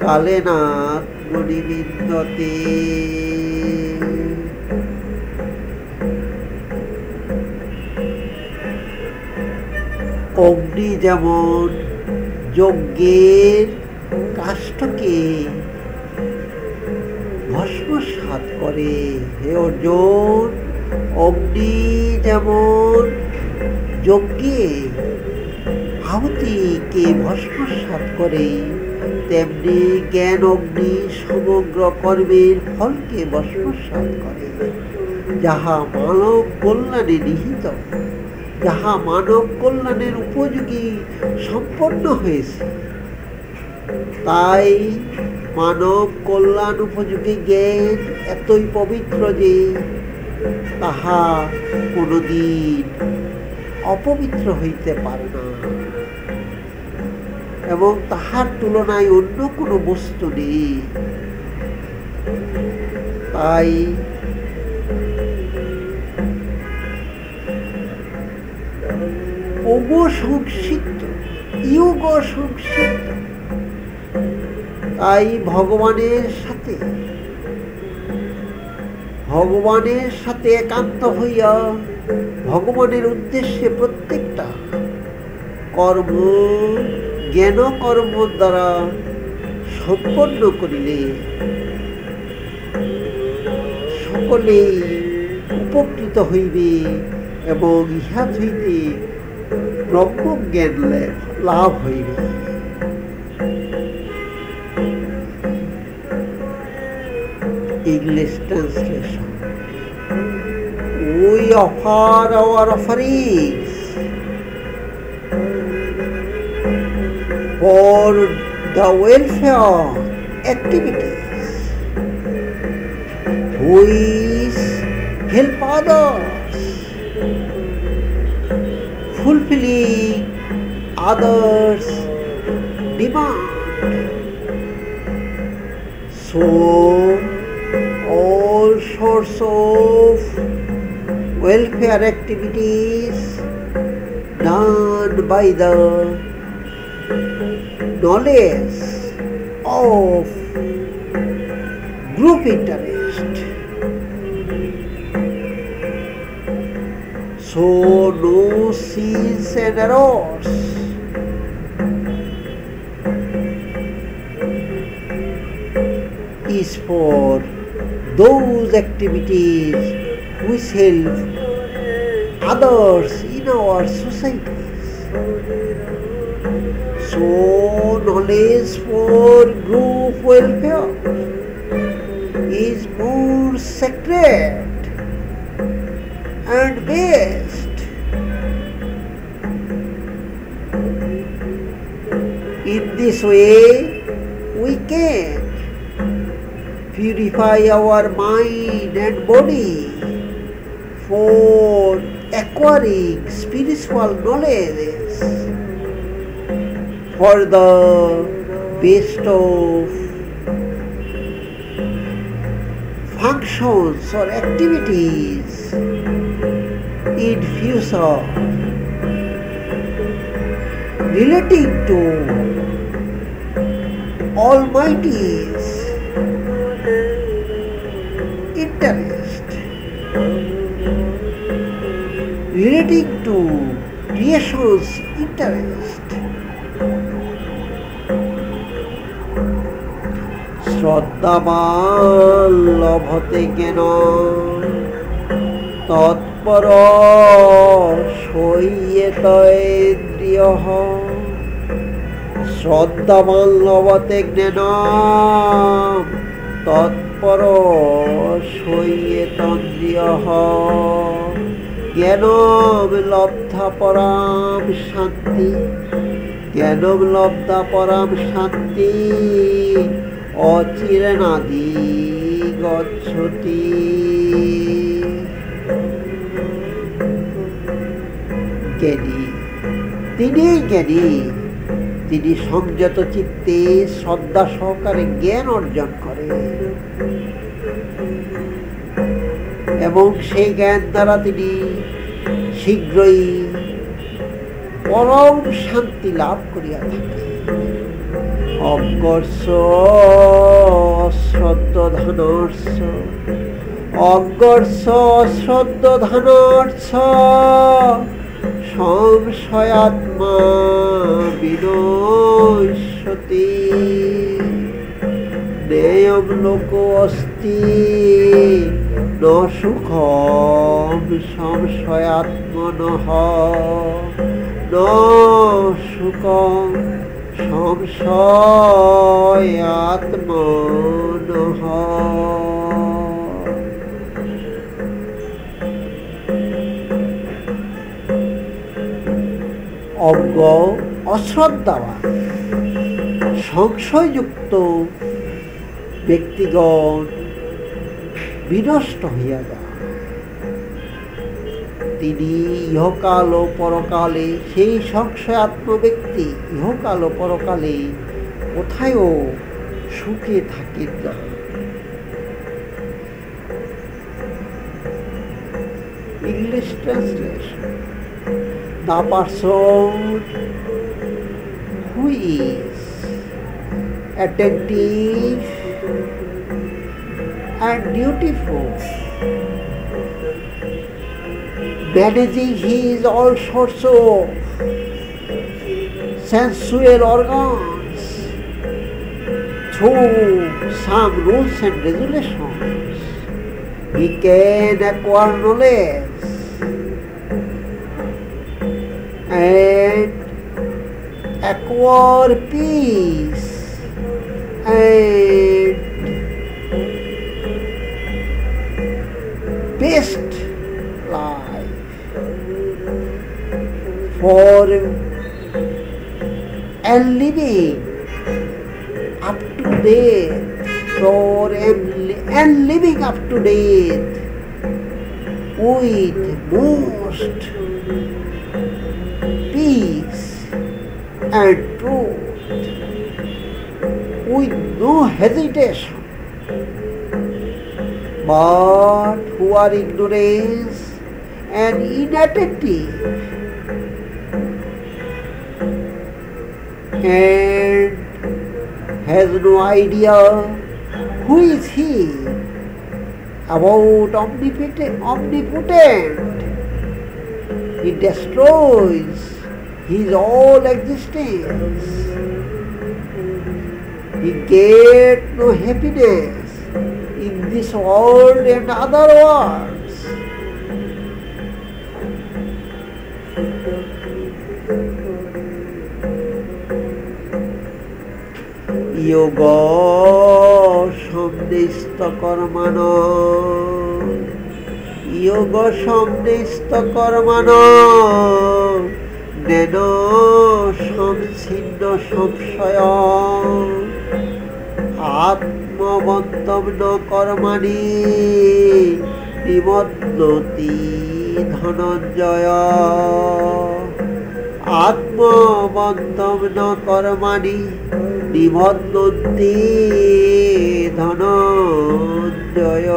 S1: कालेनात्मनि विद्यते অগ্নি যেমন যজ্ঞের কাষ্ঠকে ভস্মসাৎ করে, হে অর্জুন, অগ্নি যেমন যজ্ঞে আহুতিকে ভস্মসাৎ করে, তেমনি জ্ঞান অগ্নি সমগ্র কর্মের ফলকে ভস্মসাৎ করে, যাহা মানব কল্যাণে নিহিত, যাহা মানব কল্যাণের উপযোগী সম্পন্ন হয়েছে। তাই মানব কল্যাণ উপযোগী জ্ঞান এতই পবিত্র যে তাহা কোনোদিন অপবিত্র হইতে পারে না, এবং তাহার তুলনায় অন্য কোনো বস্তু নেই। তাই সংসিদ্ধ ইয়োগ সংসিদ্ধ, তাই ভগবানের সাথে একান্ত হইয়া ভগবানের উদ্দেশ্যে প্রত্যেকটা কর্ম জ্ঞান কর্ম দ্বারা সম্পন্ন করিলে সকলেই উপকৃত হইবে এবং ইহা হইতে ব্রহ্মজ্ঞান লাভ হইবে। English translation. We offer our offerings for the welfare activities which help others, fulfilling others' demand. So all sorts of welfare activities done by the knowledge of group interest. So no sins and errors is for those activities which help others in our societies. So knowledge for group welfare is more sacred and best. In this way, we can purify our mind and body for acquiring spiritual knowledge for the best of functions or activities in future relating to Almighty's interest, relating to creation's interest. শ্রদ্ধাবান লভতে জ্ঞান তৎপর সইয়েতৈন্দ্রিয় শ্রদ্ধাবান লভতে জ্ঞান তৎপর সইয়েতন্দ্রিয় জ্ঞানম লব্ধা পরাম শান্তি জ্ঞানম লব্ধা পরাম শান্তি অচিরেনাদি গচ্ছতি। জ্ঞানী জ্ঞানী তিনি সংযত চিত্তে শ্রদ্ধা সহকারে জ্ঞান অর্জন করে এবং সেই জ্ঞান দ্বারা তিনি শীঘ্রই পরম শান্তি লাভ করিয়া থাকে। অজ্ঞর্ষ অশ্রদ্ধধানর্ষ অজ্ঞর্ষ অশ্রদ্ধধানর্ষ সংশয়াত্মা বিনশ্যতি নেয়ম লোক অস্তি ন সুখম সংশয়াত্মনঃ ন সুখম সংশয়াত্মনঃ। অজ্ঞ অশ্রদ্ধাবান সংশয়যুক্ত ব্যক্তিগণ বিনষ্ট হইয়া যায়। তিনি ইহকাল ও পরকালে সেই সংশয়াত্ম ব্যক্তি ইহকাল ও পরকালে কোথায়ও সুখে থাকেন না। English translation: The person who is attentive and dutiful, managing his all sorts of sensual organs through some rules and regulations, he can acquire knowledge and acquire peace and best life for and living up to death, for and living up to death with most peace and truth, with no hesitation. But who are ignorant and inattentive and has no idea who is he about omnipotent, he destroys his all existence He get no happiness in this world and other worlds. Yoga samnista karmana, yoga samnista karmana, nena samsinna samshaya, atmabandam na karmani, nimadnoti dhananjaya. Atmabandam na karmani, নিবদ্ধতি ধনঞ্জয়।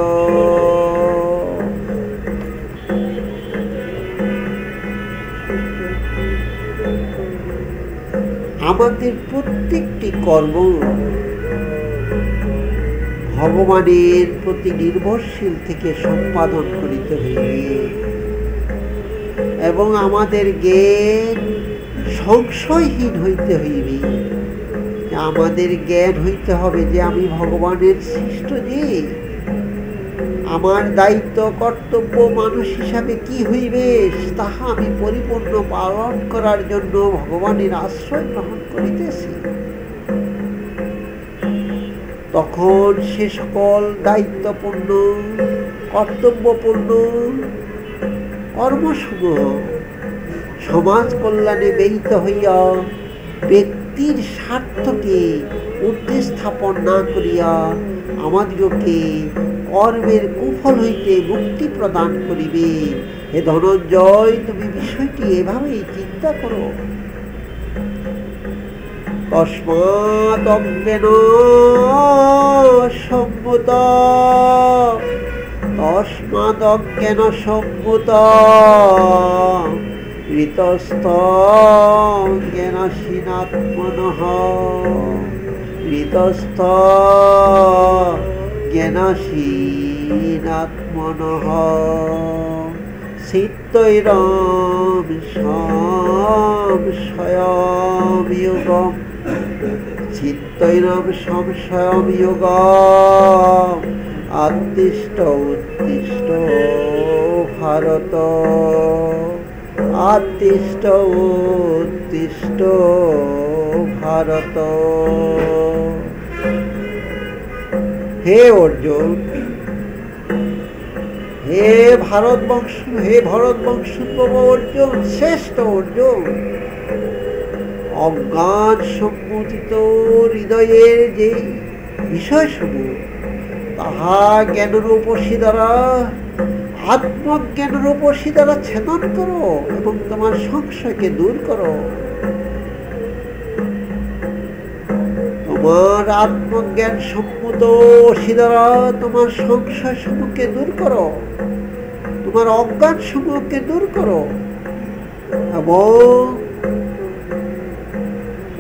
S1: আমাদের প্রত্যেকটি কর্ম ভগবানের প্রতি নির্ভরশীল থেকে সম্পাদন করিতে হইবে এবং আমাদের জ্ঞান সংশয়হীন হইতে হইবে। আমাদের জ্ঞান হইতে হবে যে আমি ভগবানের সৃষ্ট জীব, আমার দায়িত্ব কর্তব্য মানুষ হিসাবে কি হইবে তাহা আমি পরিপূর্ণ পালন করার জন্য ভগবানের আশ্রয় গ্রহণ করিতেছি। তখন সে সকল দায়িত্বপূর্ণ কর্তব্যপূর্ণ কর্মসমূহ সমাজ কল্যাণে ব্যয়িত হইয়া ব্যক্তির স্বার্থকে উদ্দেশ্য স্থাপন না করিয়া আমাদিগকে কর্মের কুফল হইতে মুক্তি প্রদান করিবে। হে ধনঞ্জয়, তুমি বিষয়টি এভাবেই চিন্তা করো। তস্মাৎ অজ্ঞান সম্ভূত, তস্মাৎ অজ্ঞান সম্ভূত ঋতস্থ জ্ঞানাসীনাত্মনঃ, ঋতস্থ জ্ঞানাসীনাত্মনঃ চিত্তৈরম সংশয়ময়োগম, চিত্তৈরম সংশয়ময়োগম আত্তিষ্ঠ উত্তিষ্ঠ ভারত, আত্তিষ্ঠ উত্তিষ্ঠ ভারত। হে অর্জুন, হে ভারতবংশ, হে ভরতবংশোদ্ভব অর্জুন, শ্রেষ্ঠ অর্জুন, অজ্ঞান সম্মোহিত হৃদয়ের যে বিষয়সমূহ তাহা জ্ঞানরূপসী দ্বারা, আত্মজ্ঞান রূপসী দ্বারা ছেদন করো এবং তোমার সংশয়কে দূর করো। তোমার আত্মজ্ঞান সম্মত অসি দ্বারা তোমার সংশয় সমূহকে দূর করো, তোমার অজ্ঞান সমূহকে দূর করো এবং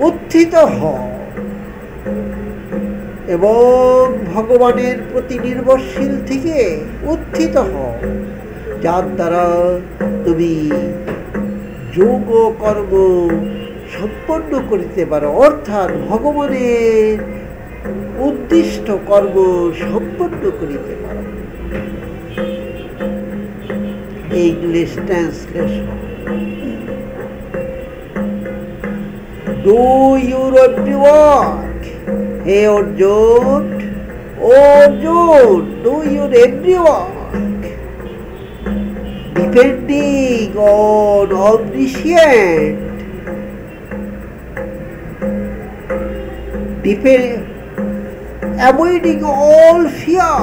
S1: উত্থিত হও এবং ভগবানের প্রতি নির্ভরশীল থেকে উত্থিত হও, যার দ্বারা তুমি যোগ কর্ম সম্পন্ন করিতে পারো, অর্থাৎ ভগবানের উদ্দিষ্ট কর্ম সম্পন্ন করিতে পারো। English translation: do your every work, হে Arjun, Arjun, do your every work depending on omniscient, avoiding all fear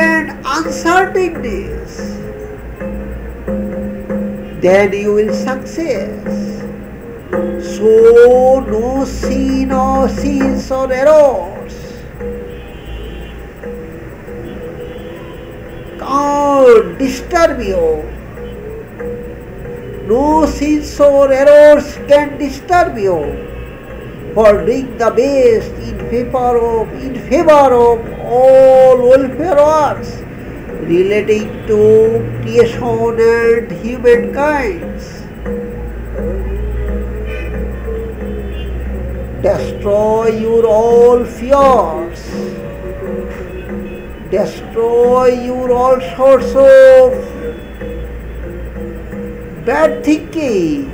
S1: and uncertainties, then you will success. So no sin or sins or errors can't disturb you. No sins or errors can disturb you for doing the best in favor of all welfare works relating to creation and humankind. destroy your all fears, destroy your all sorts of bad thinking,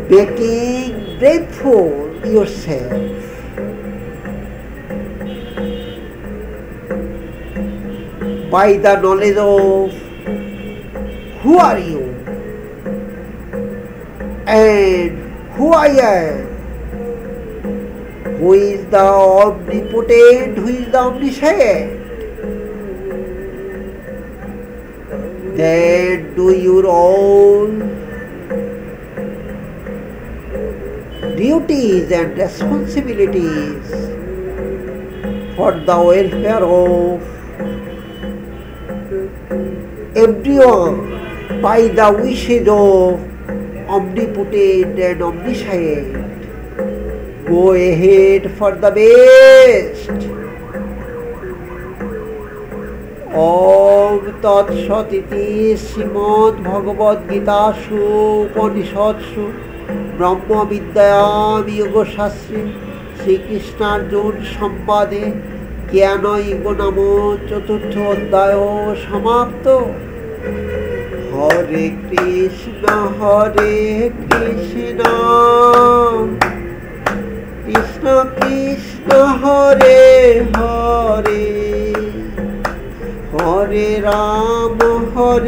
S1: making grateful yourself. By the knowledge of who are you and who I am, who is the omnipotent, who is the omniscient, then do your own duties and responsibilities for the welfare of everyone by the wishes of omnipotent and omniscient. Go ahead for the best. Om Tat Sat iti Srimad Bhagavad Gita Su Upanishadsu Brahma Vidyayam Yoga Shastri Shri Krishna Arjuna Sambade Jnana Yoga Namo Chaturtho Adhyaya Samapto. Hare Krishna Krishna Krishna Hare Hare, Hare Rama Rama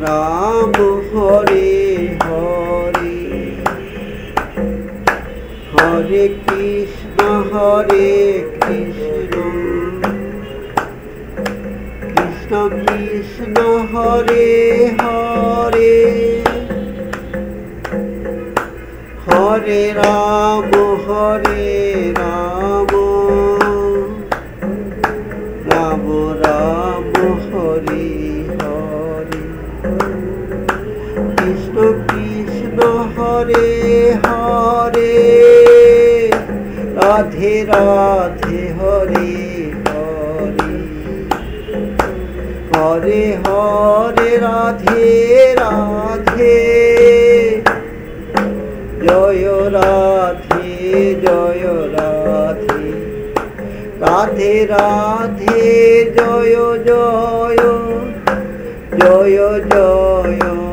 S1: Rama Hare Hare. Hare Krishna Krishna Krishna Hare Hare, Hare Rama Rama Rama Hare Hare. Krishna Krishna Hare Hare, Radhe Radhe Hare Hare, Hare Hare Radhe Radhe, Jaya Radhe Jaya Radhe, Radhe Radhe Jaya Jaya, Jaya Jaya.